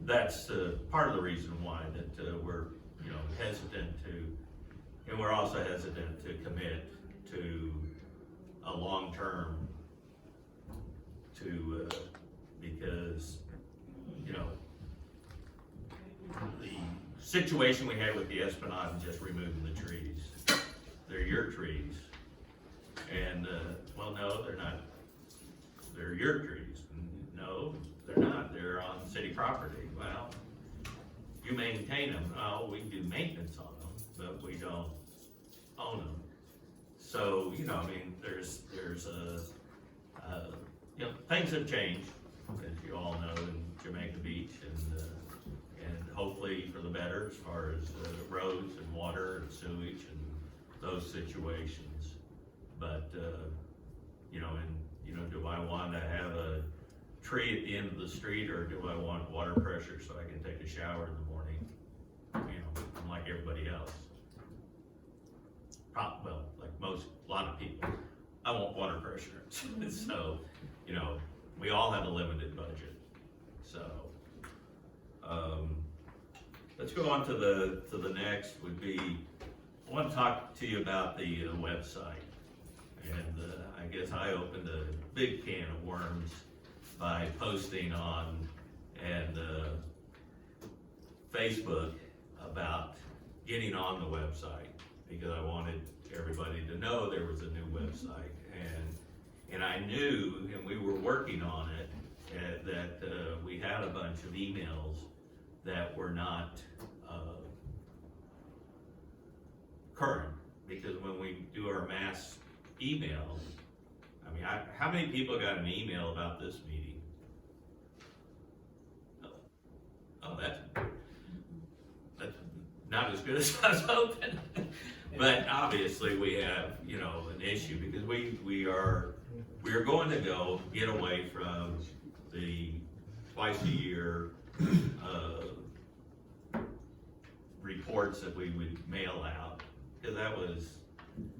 that's part of the reason why that we're, you know, hesitant to, and we're also hesitant to commit to a long-term because, you know, the situation we had with the Esplanade and just removing the trees. They're your trees. And, well, no, they're not. They're your trees. No, they're not. They're on city property. Well, you maintain them. Oh, we do maintenance on them, but we don't own them. So, you know, I mean, there's you know, things have changed, as you all know, in Jamaica Beach, and hopefully for the better as far as roads and water and sewage and those situations. But, you know, and, you know, do I want to have a tree at the end of the street, or do I want water pressure so I can take a shower in the morning? You know, I'm like everybody else. Well, like a lot of people, I want water pressure. So, you know, we all have a limited budget. So, let's go on to the next would be, I want to talk to you about the website. And I guess I opened a big can of worms by posting on Facebook about getting on the website, because I wanted everybody to know there was a new website, and I knew, and we were working on it, that we had a bunch of emails that were not current, because when we do our mass emails, I mean, how many people got an email about this meeting? not as good as I was hoping. But obviously, we have, you know, an issue because we are going to get away from the twice a year, reports that we would mail out. Cause that was,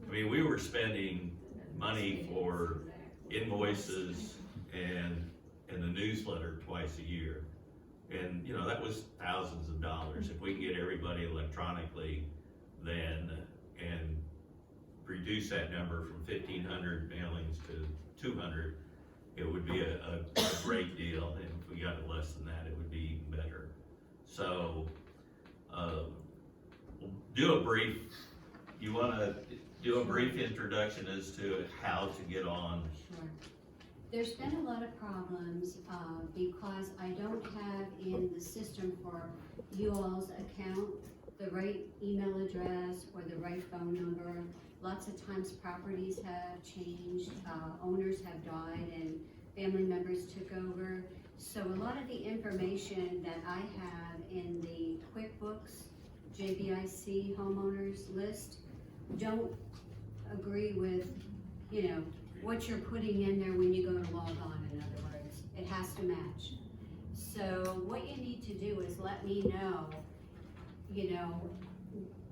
I mean, we were spending money for invoices and the newsletter twice a year. And, you know, that was thousands of dollars. If we can get everybody electronically, then, and reduce that number from 1,500 mailings to 200, it would be a great deal. And if we got it less than that, it would be even better. So, do a brief, you wanna do a brief introduction as to how to get on? Sure. There's been a lot of problems, because I don't have in the system for you all's account the right email address or the right phone number. Lots of times properties have changed, owners have died and family members took over. So a lot of the information that I have in the QuickBooks JBIC homeowners list don't agree with, you know, what you're putting in there when you go to log on, in other words. It has to match. So what you need to do is let me know, you know,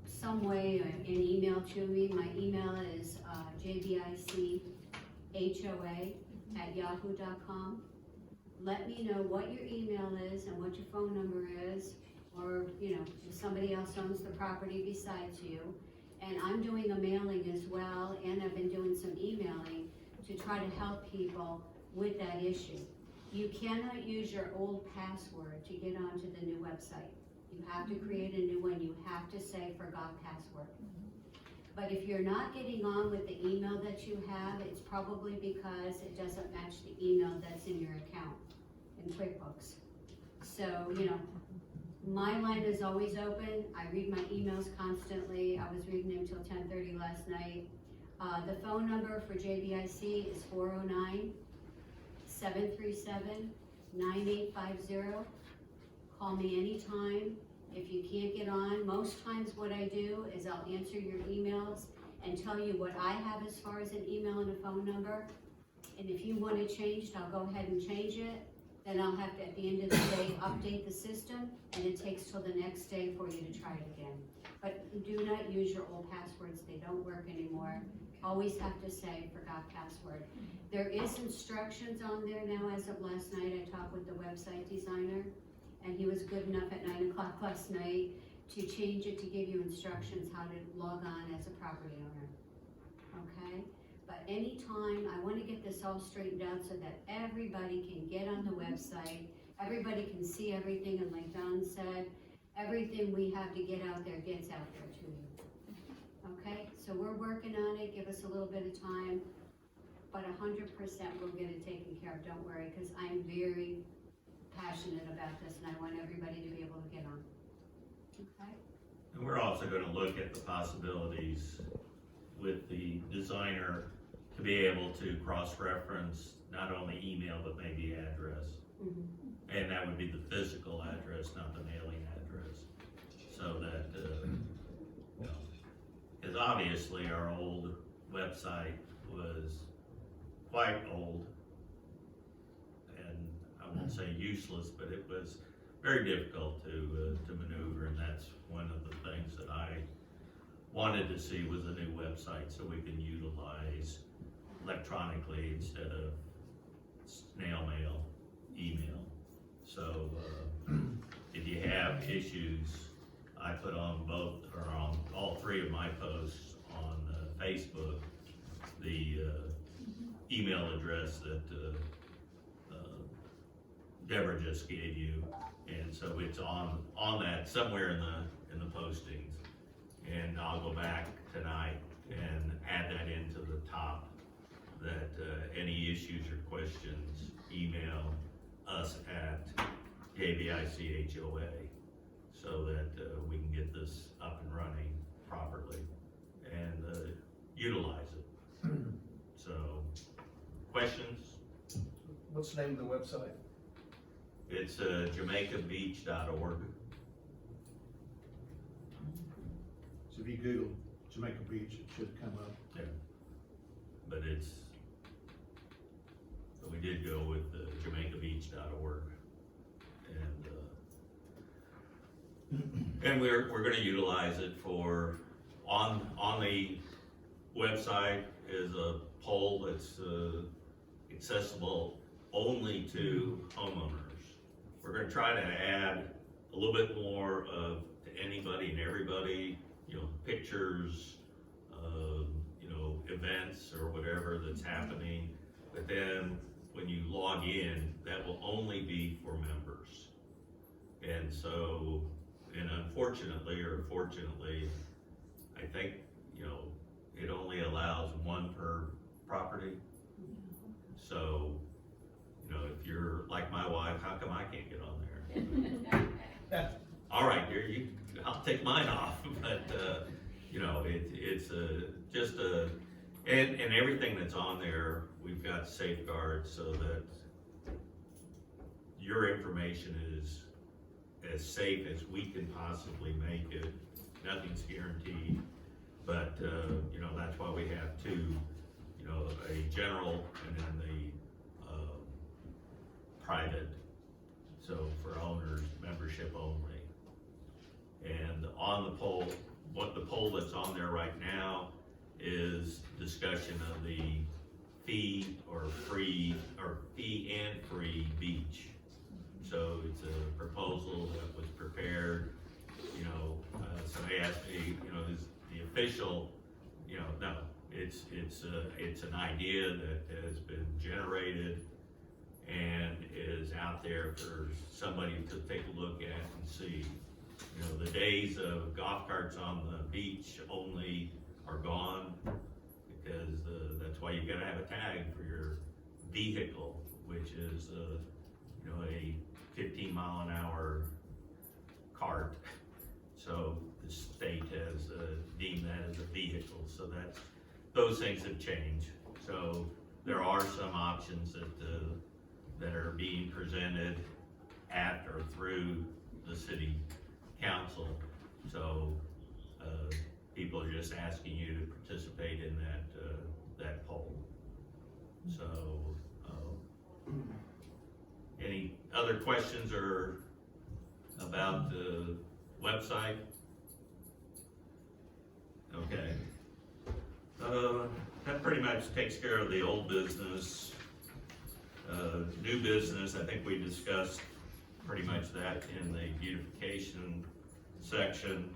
some way, an email to me. My email is jbichoa@yahoo.com. Let me know what your email is and what your phone number is, or, you know, if somebody else owns the property besides you. And I'm doing a mailing as well, and I've been doing some emailing to try to help people with that issue. You cannot use your old password to get onto the new website. You have to create a new one. You have to say forgot password. But if you're not getting on with the email that you have, it's probably because it doesn't match the email that's in your account in QuickBooks. So, you know, my line is always open. I read my emails constantly. I was reading them till 10:30 last night. The phone number for JBIC is 409-737-9850. Call me anytime. If you can't get on, most times what I do is I'll answer your emails and tell you what I have as far as an email and a phone number. And if you want it changed, I'll go ahead and change it. Then I'll have to, at the end of the day, update the system, and it takes till the next day for you to try it again. But do not use your old passwords, they don't work anymore. Always have to say forgot password. There is instructions on there now. As of last night, I talked with the website designer, and he was good enough at 9 o'clock last night to change it to give you instructions how to log on as a property owner, okay? But anytime, I want to get this all straightened out so that everybody can get on the website, everybody can see everything, and like Don said, everything we have to get out there gets out there to you. Okay, so we're working on it, give us a little bit of time, but 100% we'll get it taken care of, don't worry, because I'm very passionate about this and I want everybody to be able to get on. Okay? And we're also gonna look at the possibilities with the designer to be able to cross-reference not only email, but maybe address. Mm-hmm. And that would be the physical address, not the mailing address. So that, you know, because obviously our old website was quite old. And I won't say useless, but it was very difficult to maneuver, and that's one of the things that I wanted to see was a new website so we can utilize electronically instead of snail mail, email. So if you have issues, I put on both, or on all three of my posts on Facebook, the email address that Deborah just gave you, and so it's on that somewhere in the postings. And I'll go back tonight and add that into the top, that any issues or questions, email us at JBICHOA so that we can get this up and running properly and utilize it. So, questions? What's the name of the website? It's jamaicabeach.org. So if you Google Jamaica Beach, it should come up. Yeah. But but we did go with the JamaicaBeach.org. And we're gonna utilize it for, on the website is a poll that's accessible only to homeowners. We're gonna try to add a little bit more of to anybody and everybody, pictures, events or whatever that's happening. But then when you log in, that will only be for members. And so, and unfortunately or fortunately, I think, it only allows one per property. So, if you're like my wife, how come I can't get on there? All right, dear, I'll take mine off, but, it's just and everything that's on there, we've got safeguards so that your information is as safe as we can possibly make it. Nothing's guaranteed, but, that's why we have two, a general and then the, private. So for owners, membership only. And on the poll, the poll that's on there right now is discussion of the fee and free beach. So it's a proposal that was prepared, somebody asked me, is the official, no, it's an idea that has been generated and is out there for somebody to take a look at and see. The days of golf carts on the beach only are gone, because that's why you gotta have a tag for your vehicle, which is a 15-mile-an-hour cart. So the state has deemed that as a vehicle. So those things have changed. So there are some options that are being presented at or through the city council. So people are just asking you to participate in that poll. So any other questions or about the website? Okay. That pretty much takes care of the old business. New business, I think we discussed pretty much that in the beautification section.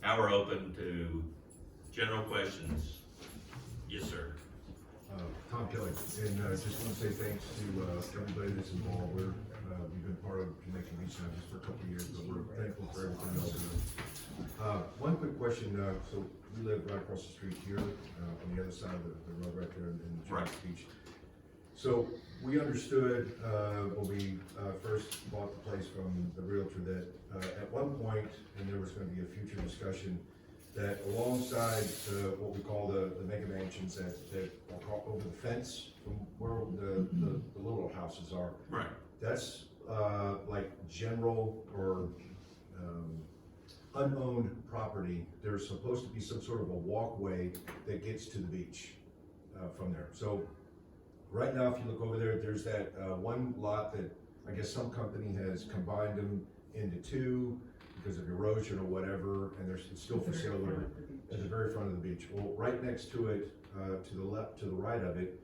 Now we're open to general questions. Yes, sir. Tom Kelly, and just want to say thanks to everybody that's involved. We've been part of Jamaica Beach now just for a couple of years, but we're thankful for everything else. One quick question. So we live right across the street here on the other side of the road right there in Jamaica Beach. So we understood when we first bought the place from the realtor that at one point, and there was going to be a future discussion, that alongside what we call the mega mansions that are over the fence from where the little houses are. Right. That's like general or unowned property. There's supposed to be some sort of a walkway that gets to the beach from there. So right now, if you look over there, there's that one lot that I guess some company has combined them into two because of erosion or whatever, and there's still for sale there at the very front of the beach. Well, right next to it, to the left, to the right of it,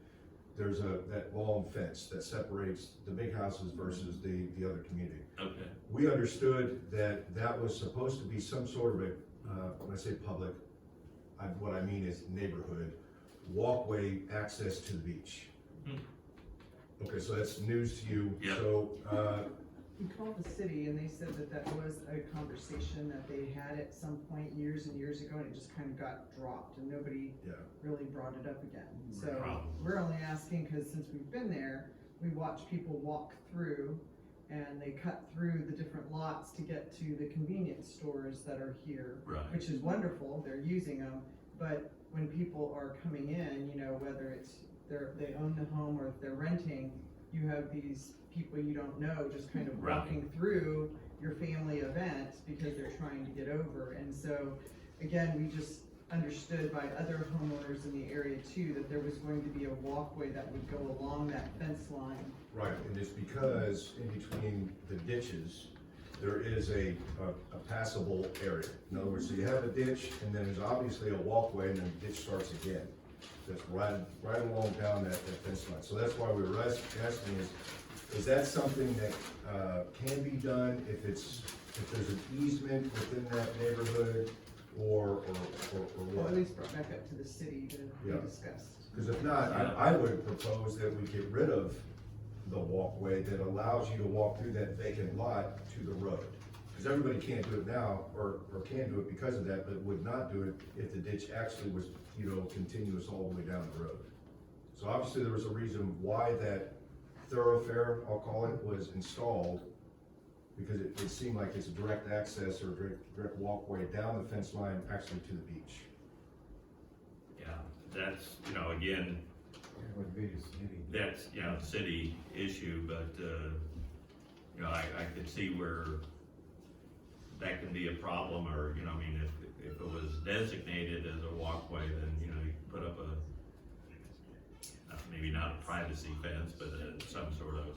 there's that long fence that separates the big houses versus the other community. Okay. We understood that that was supposed to be some sort of a, when I say public, what I mean is neighborhood, walkway access to the beach. Okay, so that's news to you. Yep. So, We called the city and they said that was a conversation that they had at some point years and years ago, and it just kind of got dropped and nobody really brought it up again. So we're only asking because since we've been there, we watch people walk through and they cut through the different lots to get to the convenience stores that are here, which is wonderful. They're using them, but when people are coming in, whether it's they own the home or if they're renting, you have these people you don't know just kind of walking through, your family event because they're trying to get over. And so, again, we just understood by other homeowners in the area too, that there was going to be a walkway that would go along that fence line. Right, and it's because in between the ditches, there is a passable area. In other words, so you have a ditch, and then there's obviously a walkway, and then the ditch starts again. That's right along down that fence line. So that's why we were asking is that something that, can be done if there's an easement within that neighborhood, or Or what? at least brought back up to the city to Yeah. be discussed. Because if not, I would propose that we get rid of the walkway that allows you to walk through that vacant lot to the road. Because everybody can't do it now, or can do it because of that, but would not do it if the ditch actually was, continuous all the way down the road. So obviously there was a reason why that thoroughfare, I'll call it, was installed, because it seemed like it's a direct access or direct walkway down the fence line actually to the beach. Yeah, that's, again, It would be the city. that's, city issue, but, I could see where that can be a problem, or, if it was designated as a walkway, then, you put up maybe not a privacy fence, but some sort of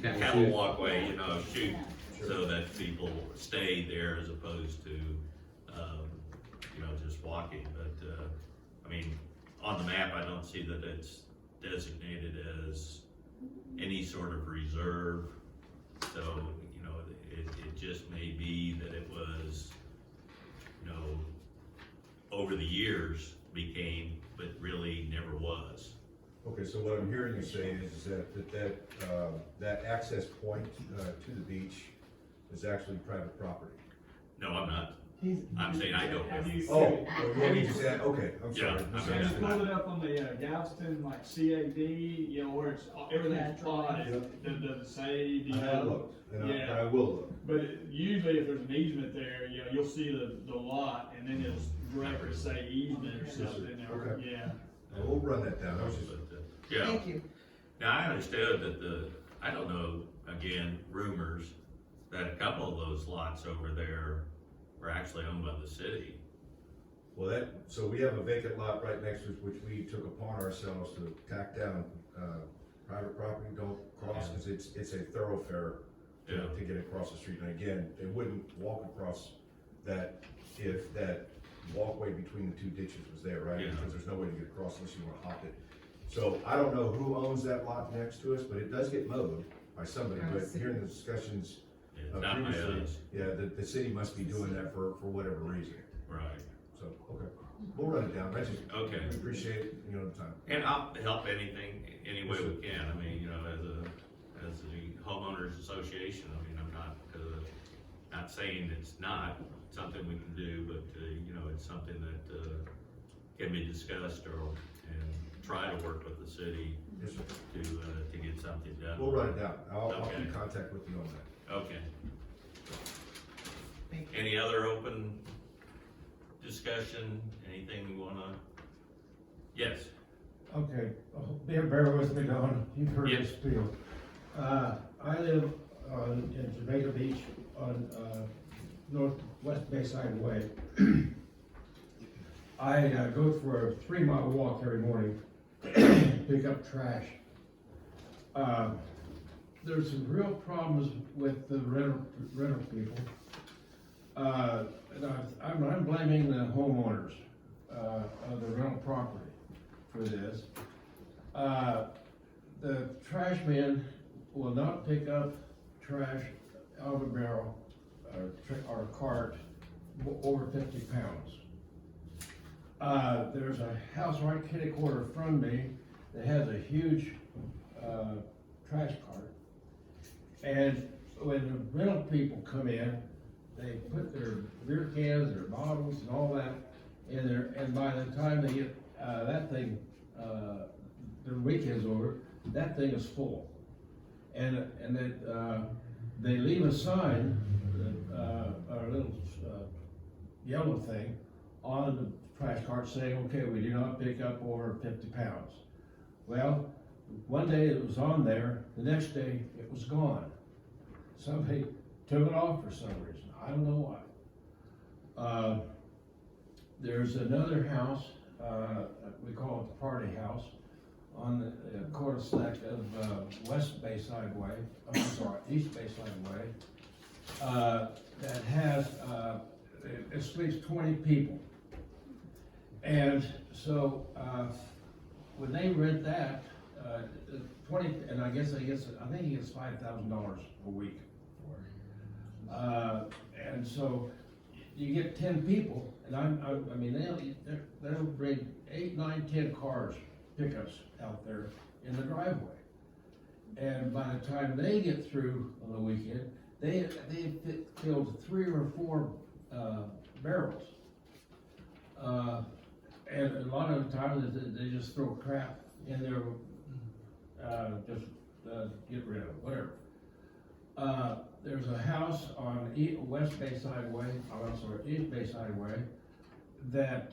cattle walkway, shoot, so that people stay there as opposed to, just walking, but, on the map, I don't see that it's designated as any sort of reserve, so, it just may be that it was, over the years became, but really never was. Okay, so what I'm hearing you say is that access point to the beach is actually private property. No, I'm not. I'm saying I don't. Have you? Oh, you said, okay, I'm sorry. Yeah, Have you pulled it up on the Galveston, like CAD, where it's, everything's plotted, does it say, do I you have know? looked, and Yeah. I will look. But usually if there's an easement there, you'll see the lot, and then it'll directly say easement or something, or, Okay. yeah. We'll run that down, I was just, Yeah. Thank you. Now, I understood that I don't know, again, rumors, that a couple of those lots over there were actually owned by the city. well, so we have a vacant lot right next to us, which we took upon ourselves to tack down, private property, don't cross, because it's a thoroughfare to get across the street. And again, they wouldn't walk across that if that walkway between the two ditches was there, right? Yeah. Because there's no way to get across unless you wanna hop it. So I don't know who owns that lot next to us, but it does get mowed by somebody, but hearing the discussions Yeah, not by previously, us. yeah, the city must be doing that for whatever reason. Right. So, okay, we'll run it down, I just, Okay. we appreciate, the time. And I'll help any way we can. As the homeowners association, I'm not saying it's not something we can do, but, it's something that, can be discussed and try to work with the city Yes, sir. to get something done. We'll run it down, I'll Okay. keep contact with you on that. Okay. Thank you. Any other open discussion? Anything we wanna? Yes. Okay, bear with me, Don, you've heard Yes. this spiel. I live in Jamaica Beach on, Northwest Bayside Way. I go for a 3-mile walk every morning, pick up trash. There's some real problems with the rental people. And I'm blaming the homeowners, of the rental property for this. The trash man will not pick up trash out of a barrel or a cart over 50 pounds. There's a house right kitty corner from me that has a huge trash cart. And when the rental people come in, they put their beer cans, their bottles and all that in there, and by the time they get, that thing, their weekend's over, that thing is full. And they leave a sign, a little, yellow thing on the trash cart saying, okay, we do not pick up over 50 pounds. Well, one day it was on there, the next day it was gone. Somebody took it off for some reason, I don't know why. There's another house, we call it the party house, on the cul-de-sac of West Bayside Way, East Bayside Way, that has, it sleeps 20 people. And so, when they rent that, 20, and I think he gets $5,000 a week for it. And so, you get 10 people, and I mean, they'll bring 8, 9, 10 cars, pickups out there in the driveway. And by the time they get through on the weekend, they filled 3 or 4 barrels. And a lot of the times they just throw crap in there, get rid of it, whatever. There's a house on West Bayside Way, East Bayside Way, that,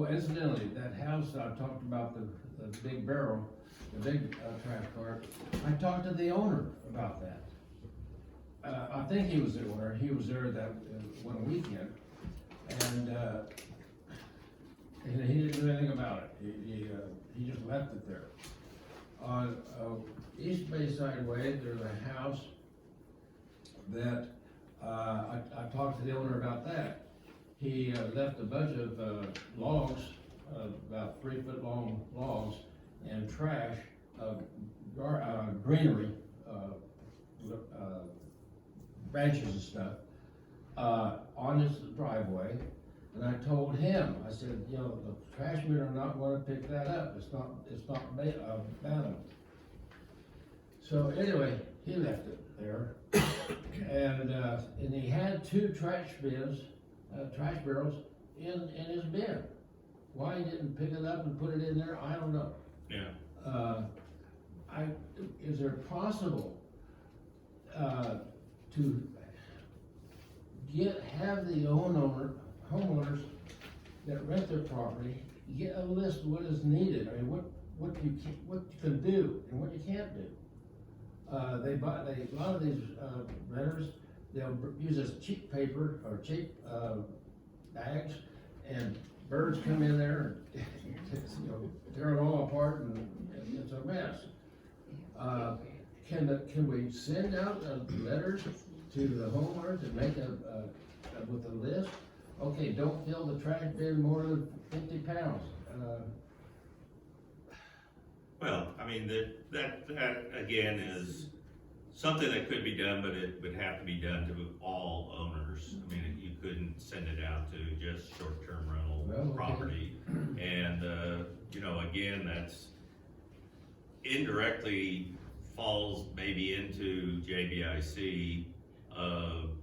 incidentally, that house that I talked about, the big barrel, the big trash cart, I talked to the owner about that. I think he was the owner, he was there that one weekend, and he didn't do anything about it, he just left it there. On East Bayside Way, there's a house that, I talked to the owner about that. He left a bunch of logs, about 3-foot long logs, and trash, greenery, branches and stuff, on his driveway. And I told him, I said, you know, the trash men are not gonna pick that up, it's not bound. So anyway, he left it there. And he had 2 trash bins, trash barrels in his bin. Why he didn't pick it up and put it in there, I don't know. Yeah. Is there possible, to have the homeowners that rent their property, get a list of what is needed, I mean, what you can do and what you can't do. A lot of these renters, they'll use this cheap paper or cheap bags, and birds come in there and tear it all apart, and it's a mess. Can we send out letters to the homeowners and make with a list? Okay, don't fill the trash bin more than 50 pounds. Well, I mean, that again is something that could be done, but it would have to be done to all owners. I mean, you couldn't send it out to just short-term rental property. And, again, that's indirectly falls maybe into JBIC,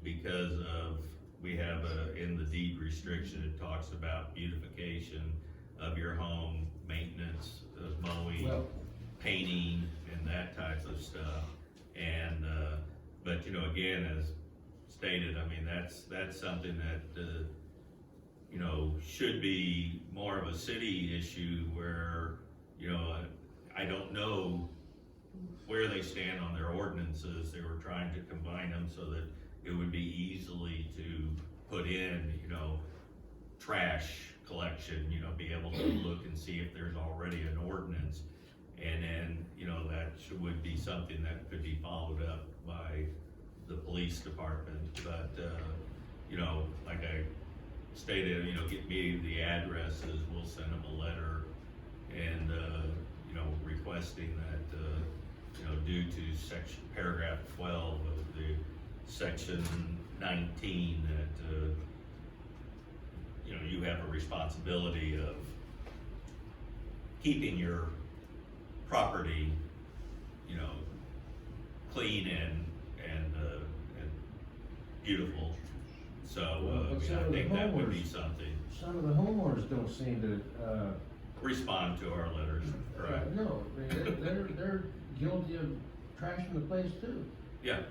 because we have in the deed restriction, it talks about beautification of your home, maintenance, mowing, painting, and that type of stuff. And, but again, as stated, I mean, that's something that, should be more of a city issue where, I don't know where they stand on their ordinances. They were trying to combine them so that it would be easily to put in, trash collection, be able to look and see if there's already an ordinance. And then, that would be something that could be followed up by the police department. But, like I stated, get me the addresses, we'll send them a letter and, requesting that, due to paragraph 12 of the section 19, that, you have a responsibility of keeping your property, clean and beautiful. So, I think that would be something. Some of the homeowners don't seem to, respond to our letters, correct? no, I mean, they're guilty of trashing the place too. Yeah.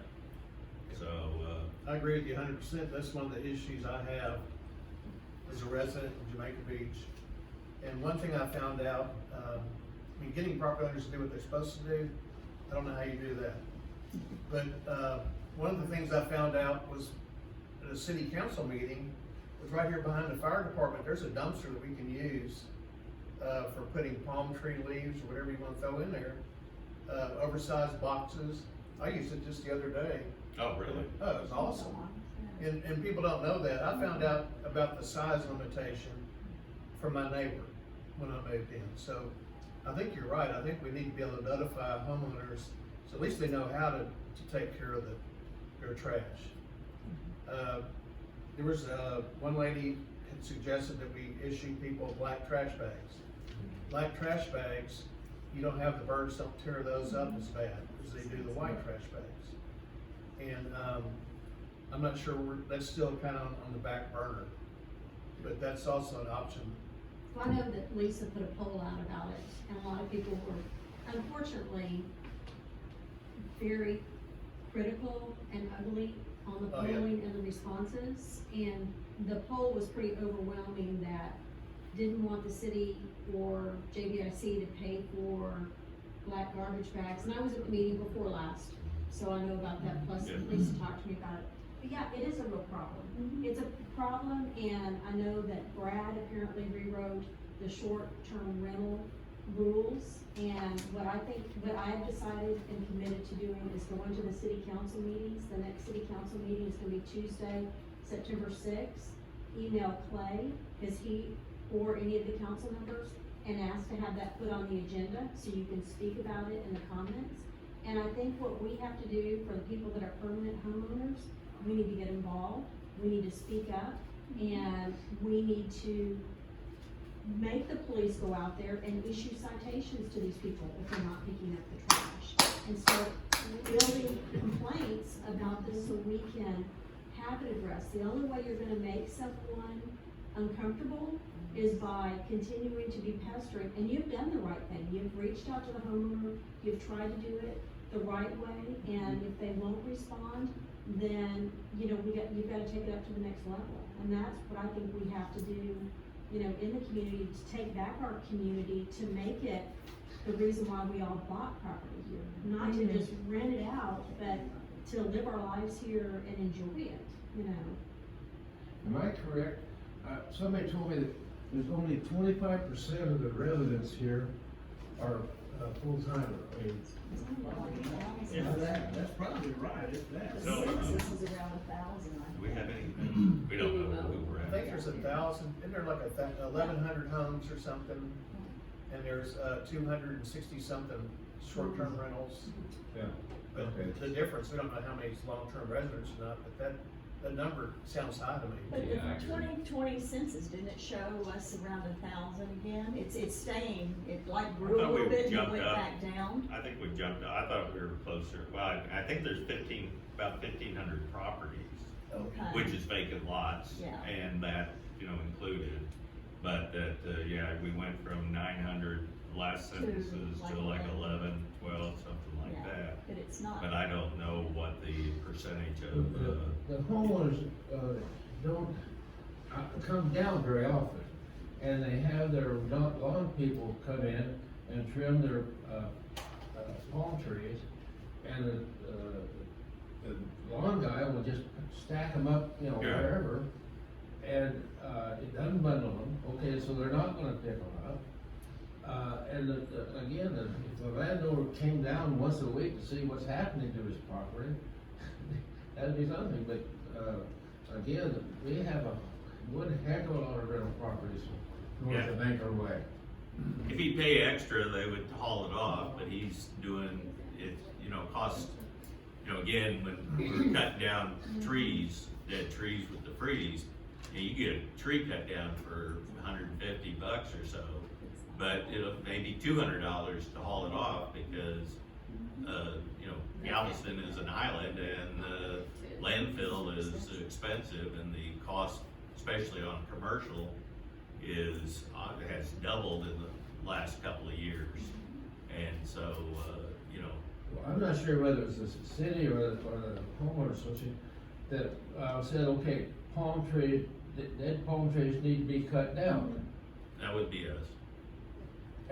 So, I agree with you 100%. That's one of the issues I have as a resident in Jamaica Beach. And one thing I found out, I mean, getting property owners to do what they're supposed to do, I don't know how you do that. But, one of the things I found out was at a city council meeting, was right here behind the fire department, there's a dumpster that we can use, for putting palm tree leaves or whatever you wanna throw in there. Oversized boxes, I used it just the other day. Oh, really? Oh, it was awesome. And people don't know that. I found out about the size limitation from my neighbor when I moved in. So I think you're right. I think we need to be able to notify homeowners, so at least they know how to take care of their trash. There was, one lady had suggested that we issue people black trash bags. Black trash bags, you don't have, the birds don't tear those up as bad as they do the white trash bags. And, I'm not sure, that's still kind of on the back burner, but that's also an option. Well, I know that Lisa put a poll out about it, and a lot of people were unfortunately very critical and ugly on the Oh, yeah. polling and the responses. And the poll was pretty overwhelming that didn't want the city or JBIC to pay for black garbage bags. And I was at the meeting before last, so I know about that, plus Yeah. Lisa talked to me about it. But yeah, it is a real problem. It's a problem, and I know that Brad apparently rewrote the short-term rental rules. And what I've decided and committed to doing is going to the city council meetings. The next city council meeting is gonna be Tuesday, September 6th. Email Clay, or any of the council members, and ask to have that put on the agenda, so you can speak about it in the comments. And I think what we have to do for the people that are permanent homeowners, we need to get involved, we need to speak up, and we need to make the police go out there and issue citations to these people if they're not picking up the trash. And start building complaints about this so we can have it addressed. The only way you're gonna make someone uncomfortable is by continuing to be pestering, and you've done the right thing. You've reached out to the homeowner, you've tried to do it the right way, and if they won't respond, then, you've gotta take it up to the next level. And that's what I think we have to do, in the community, to take back our community, to make it the reason why we all bought property here. Not to just rent it out, but to live our lives here and enjoy it, Am I correct? Somebody told me that there's only 25% of the residents here are full-time. I mean, If that's probably right, if that. So, Census is around 1,000. do we have any, we don't know who we're I at. think there's 1,000, isn't there like 1,100 homes or something? And there's 260 something short-term rentals. Yeah. But Okay. the difference, we don't know how many is long-term residents or not, but that number sounds high to me. But Yeah, I the agree. 2020 census, didn't it show us around 1,000 again? It's staying, it like grew I a thought we little bit and jumped went up. back down. I think we jumped, I thought we were closer, well, I think there's about 1,500 properties, Okay. which is vacant lots, Yeah. and that, included. But that, we went from 900 last To censuses to like like 11, 12, something like Yeah. that. But it's not. But I don't know what the percentage of, The homeowners, don't come down very often, and they have their lawn people come in and trim their, palm trees, and the lawn guy will just stack them up, Yeah. wherever, and, it doesn't bundle them, okay, so they're not gonna pick them up. And again, if the landowner came down once a week to see what's happening to his property, that'd be something, but, again, we have one heck of a lot of rental properties north Yeah. of Anchor Way. if he pay extra, they would haul it off, but he's doing it, cost, again, when we're cutting down trees, dead trees with the freeze, you get a tree cut down for $150 or so, but it'll maybe $200 to haul it off because, Galveston is an island and, landfill is expensive and the cost, especially on commercial, has doubled in the last couple of years. And so, Well, I'm not sure whether it's the city or the homeowner association that, said, okay, dead palm trees need to be cut down. that would be us.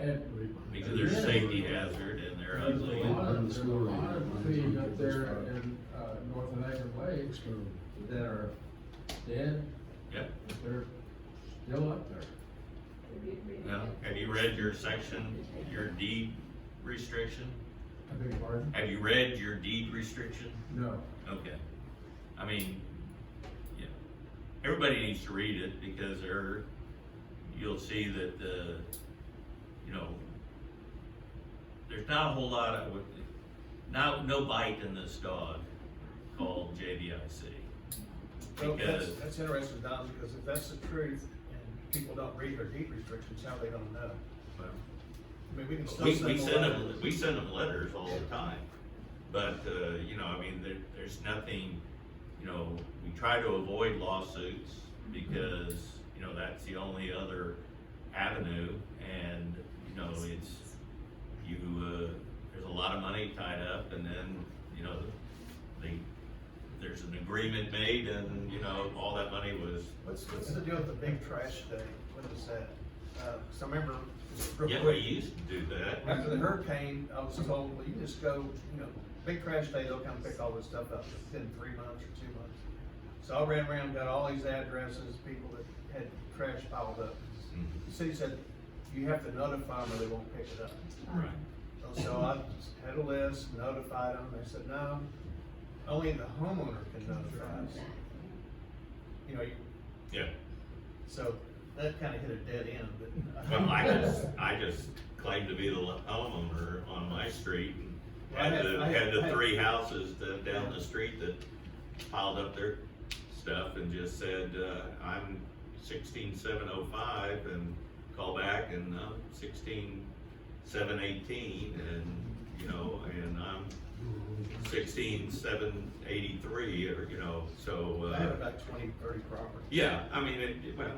because there's safety hazard and they're ugly. There's a lot of trees up there in, north of Anchor Way that are dead. Yep. But they're still up there. Now, have you read your section, your deed restriction? I beg your pardon? Have you read your deed restriction? No. Okay. I mean, yeah, everybody needs to read it because you'll see that, you know, there's not a whole lot of, no bite in this dog called JBIC. Well, Because, that's interesting, Don, because if that's the truth and people don't read their deed restrictions, how they don't know? well, I mean, we can still we send a send letter. them, we send them letters all the time. But, you know, I mean, there's nothing, you know, we try to avoid lawsuits because, you know, that's the only other avenue. And, you know, it's, there's a lot of money tied up and then, you know, there's an agreement made and, you know, all that money was. What's the deal with the big trash day? What is that? 'Cause I remember, real Yeah, we quick, used to do that. after the hurricane, I was told, well, you just go, you know, big trash day, they'll come pick all this stuff up within 3 months or 2 months. So I ran around, got all these addresses, people that had trash piled up. The city said, you have to notify them or they won't pick it up. Right. So I had a list, notified them, they said, no, only the homeowner can notify us. You know, Yeah. so that kinda hit a dead end, but. Well, I just claimed to be the homeowner on my street and had the 3 houses down the street that piled up their stuff and just said, I'm 16705 and call back and I'm 16718 and, you know, and I'm 16783 or, you know, so. I have about 20, 30 properties. Yeah, I mean, well, I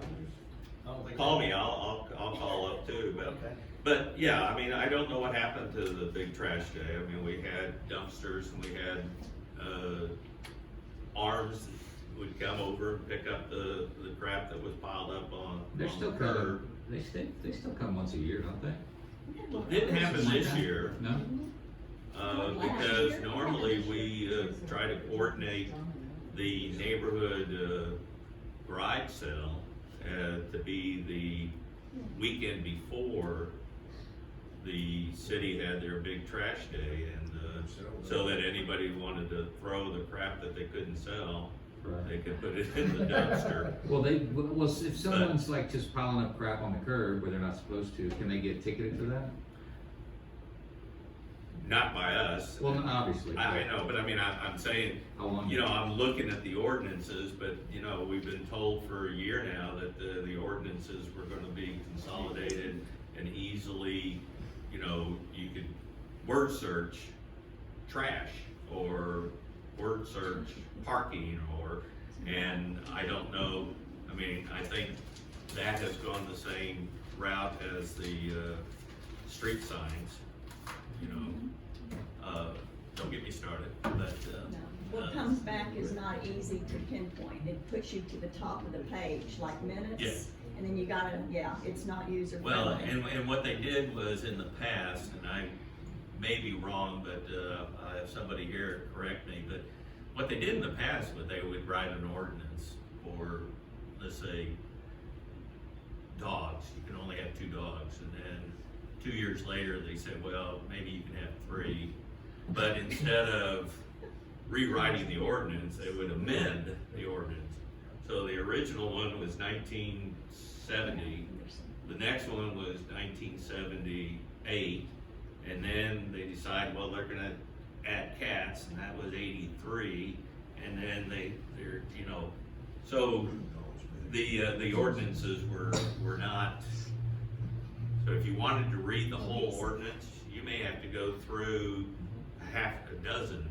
don't think. call me, I'll call up too, but. Okay. But, yeah, I mean, I don't know what happened to the big trash day. I mean, we had dumpsters and we had, arms that would come over and pick up the crap that was piled up on They're the still curb. coming, they still come once a year, don't they? Didn't happen this year, No? because normally we, try to coordinate the neighborhood, garage sale, to be the weekend before the city had their big trash day and, so that anybody who wanted to throw the crap that they couldn't sell, they could put it in the dumpster. Well, if someone's like just piling up crap on the curb where they're not supposed to, can they get ticketed for that? Not by us. Well, no, obviously. I know, but I mean, I'm saying, How long? you know, I'm looking at the ordinances, but, you know, we've been told for a year now that the ordinances were gonna be consolidated and easily, you know, you could word search trash or word search parking and I don't know, I mean, I think that has gone the same route as the, street signs, you know. Don't get me started, but, What comes back is not easy to pinpoint. It puts you to the top of the page, like minutes. Yeah. And then you gotta, it's not user friendly. well, and what they did was in the past, and I may be wrong, but, I have somebody here to correct me, but what they did in the past was they would write an ordinance for, let's say, dogs. You can only have 2 dogs, and then 2 years later, they said, well, maybe you can have 3. But instead of rewriting the ordinance, they would amend the ordinance. So the original one was 1970, the next one was 1978, and then they decided, well, they're gonna add cats, and that was 83, and then they're, you know, so the ordinances were not, so if you wanted to read the whole ordinance, you may have to go through half a dozen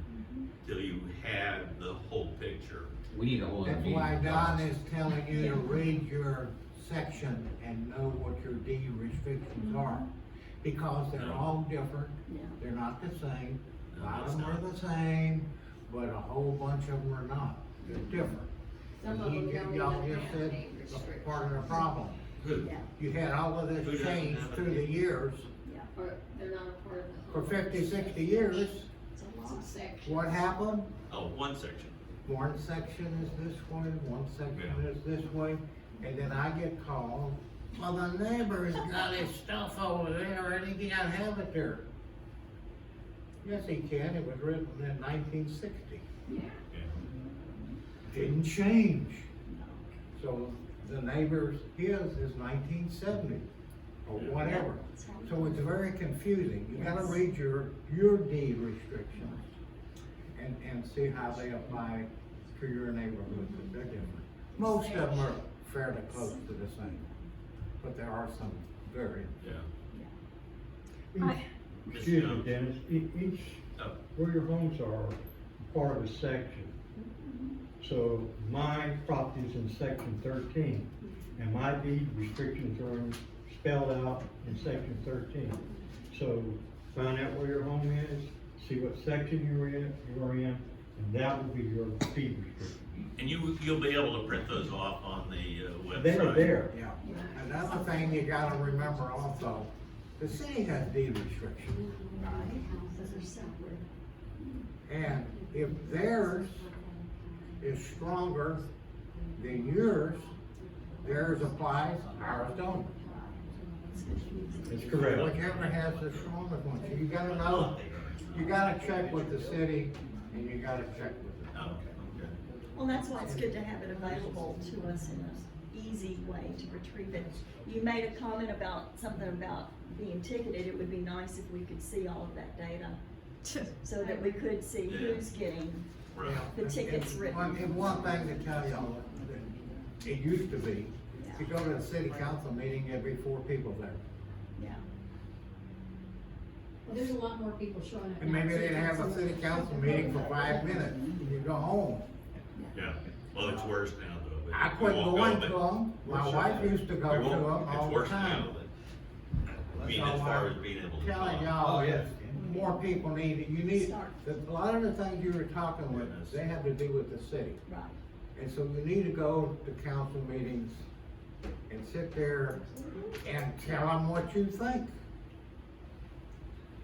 till you have the whole picture. We need a whole other That's meeting. why Don is telling you to read your section and know what your deed restrictions are. Because they're all different, Yeah. they're not the same, a No, lot it's of them are not. the same, but a whole bunch of them are not, they're different. Some of them don't Y'all even just have said name that's restrictions. part of the problem. Who? You had all of Who this doesn't change have it? through the years, Or they're not a part of the for whole. 50, 60 years. It's a section. What happened? Oh, one section. One section is this way, one section is this way, and then I get called, well, the neighbor's got his stuff over there and he can't have it there. Yes, he can, it was written in 1960. Yeah. Didn't change. So the neighbor's, his is 1970, or whatever. So it's very confusing. You gotta read your deed restrictions and see how they apply to your neighborhood, but they're different. Most of them are fairly close to the same, but there are some very. Yeah. Excuse me, Dennis, each, Oh. where your homes are, part of a section. So my property's in section 13, and my deed restrictions are spelled out in section 13. So find out where your home is, see what section you're in, and that will be your deed restriction. And you'll be able to print those off on the website. They're there. Yeah. Another thing you gotta remember also, the city has deed restrictions. And if theirs is stronger than yours, theirs applies, ours don't. That's correct. Whichever has the stronger one, so you gotta know, you gotta check with the city, and you gotta check with the. Oh, okay. Well, that's why it's good to have it available to us in an easy way to retrieve it. You made a comment about something about being ticketed. It would be nice if we could see all of that data, so that we could see who's getting Right. the tickets written. And one thing to tell y'all, that it used to be, you go to a city council meeting, there'd be 4 people there. Yeah. Well, there's a lot more people showing up. And now, maybe too. they'd have a city council meeting for 5 minutes, and you go home. Yeah, well, it's worse now though. but I we quit won't going go, to but them, my wife used to go we to them won't. all It's the worse now, time. but, I mean, That's as all far I'm as being able to. Telling talk. y'all, Oh, yes. more people need, you need, a lot of the things you were talking with, they have to do with the city. Right. And so you need to go to council meetings and sit there and tell them what you think.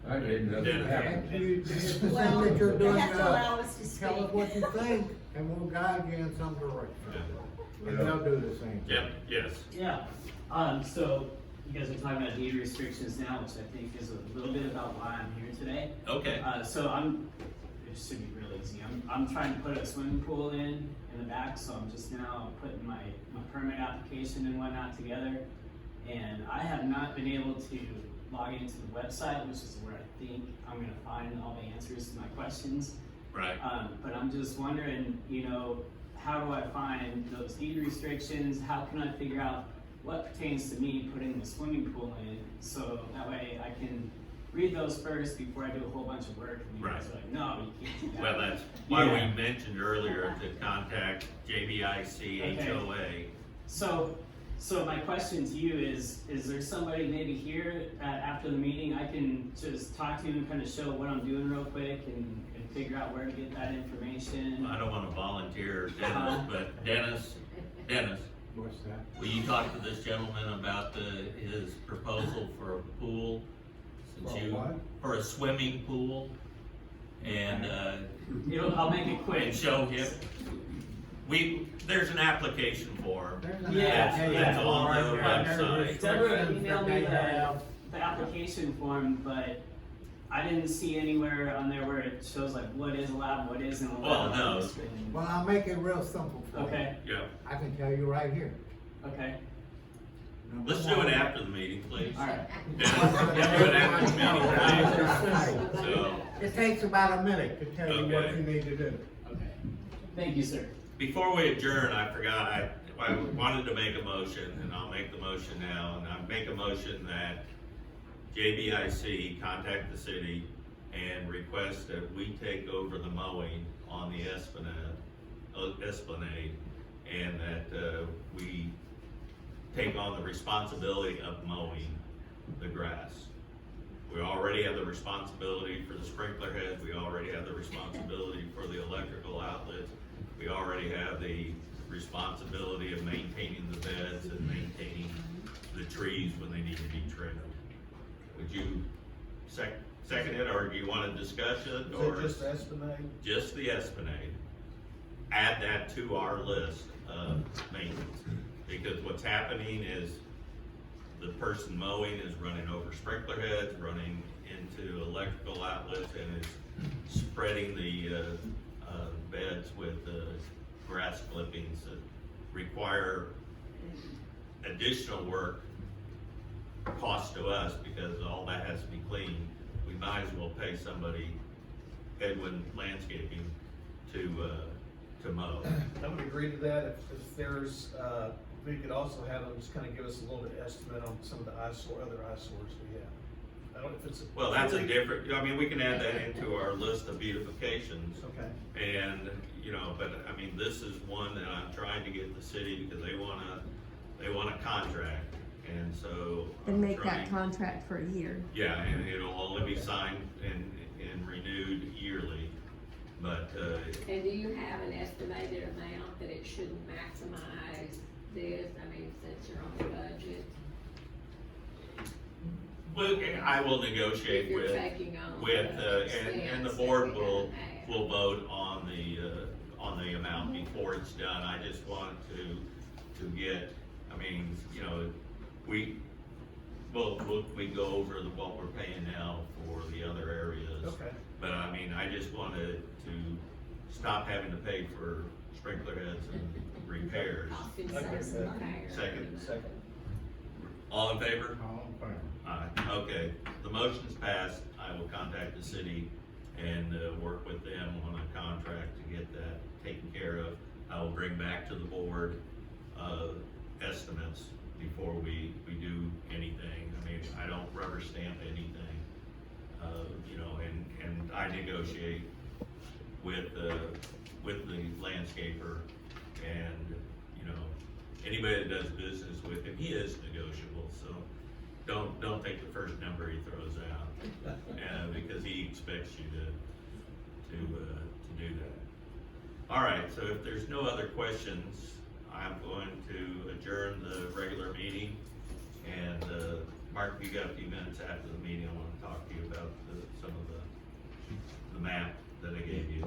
I didn't know that Yeah. happened. And you, it's the Well, thing that you're they doing, have to allow us to tell us speak. what you think, and we'll guide you in some direction. Yeah. And they'll do the same. Yep, yes. Yeah, so you guys are talking about deed restrictions now, which I think is a little bit about why I'm here today. Okay. So it should be real easy. I'm trying to put a swimming pool in the back, so I'm just now putting my permit application and whatnot together. And I have not been able to log into the website, which is where I think I'm gonna find all the answers to my questions. Right. But I'm just wondering, how do I find those deed restrictions? How can I figure out what pertains to me putting the swimming pool in? So that way I can read those first before I do a whole bunch of work. And you guys are like, no, you can't do that. Well, that's why we Yeah. mentioned earlier to contact JBIC HOA. So my question to you is there somebody maybe here after the meeting I can just talk to and kind of show what I'm doing real quick and figure out where to get that information? I don't wanna volunteer Dennis, but Dennis, What's that? will you talk to this gentleman about his proposal for a pool? For a swimming pool? And, I'll make it quick. and show him, there's an application form. Yeah, That's on the website. Deborah emailed me the application form, but I didn't see anywhere on there where it shows like what is allowed, what isn't allowed. Well, no. Well, I'll make it real simple for you. Okay, Yeah, I can tell you right here. okay, let's do it after the meeting, please. alright. Dennis, let's do it after the meeting, please. So, It takes about a minute to tell you what Okay. you need to do. Okay. Thank you, sir. before we adjourn, I forgot, I wanted to make a motion, and I'll make the motion now, and I make a motion that JBIC contact the city and request that we take over the mowing on the Esplanade, and that, we take on the responsibility of mowing the grass. We already have the responsibility for the sprinkler heads, we already have the responsibility for the electrical outlets, we already have the responsibility of maintaining the beds and maintaining the trees when they need to be trimmed. Would you second it, or do you wanna discuss it, or? Is it just Esplanade? Just the Esplanade. Add that to our list of maintenance, because what's happening is the person mowing is running over sprinkler heads, running into electrical outlets, and is spreading the, beds with, grass clippings that require additional work, cost to us, because all that has to be cleaned. We might as well pay somebody, Edwin Landscaping, to mow. I would agree to that, if there's, we could also have them just kinda give us a little bit estimate on some of the other eyesores we have. I don't know if it's. Well, that's a different, I mean, we can add that into our list of beautifications. Okay. And, you know, but, I mean, this is one that I'm trying to get the city, because they want a contract, and so. And I'm make trying- that contract for a year. Yeah, and it'll only be signed and renewed yearly, but, And do you have an estimated amount that it should maximize this, I mean, since you're on the budget? well, I will If negotiate you're with, taking on and the expense board that we will, don't have. will vote on the amount before it's done. I just want to get, I mean, you know, we go over what we're paying now for the other areas. Okay. But I mean, I just wanted to stop having to pay for sprinkler heads and repairs. Cost and Okay. service repair. Second. All in favor? All in favor? Aye. Okay, the motion's passed. I will contact the city and, work with them on a contract to get that taken care of. I will bring back to the board, estimates before we do anything. I mean, I don't rubber stamp anything, you know, and I negotiate with the landscaper, and, you know, anybody that does business with him, he is negotiable, so don't take the first number he throws out, because he expects you to do that. All right, so if there's no other questions, I'm going to adjourn the regular meeting. And, Mark, if you got a few minutes after the meeting, I want to talk to you about some of the map that I gave you.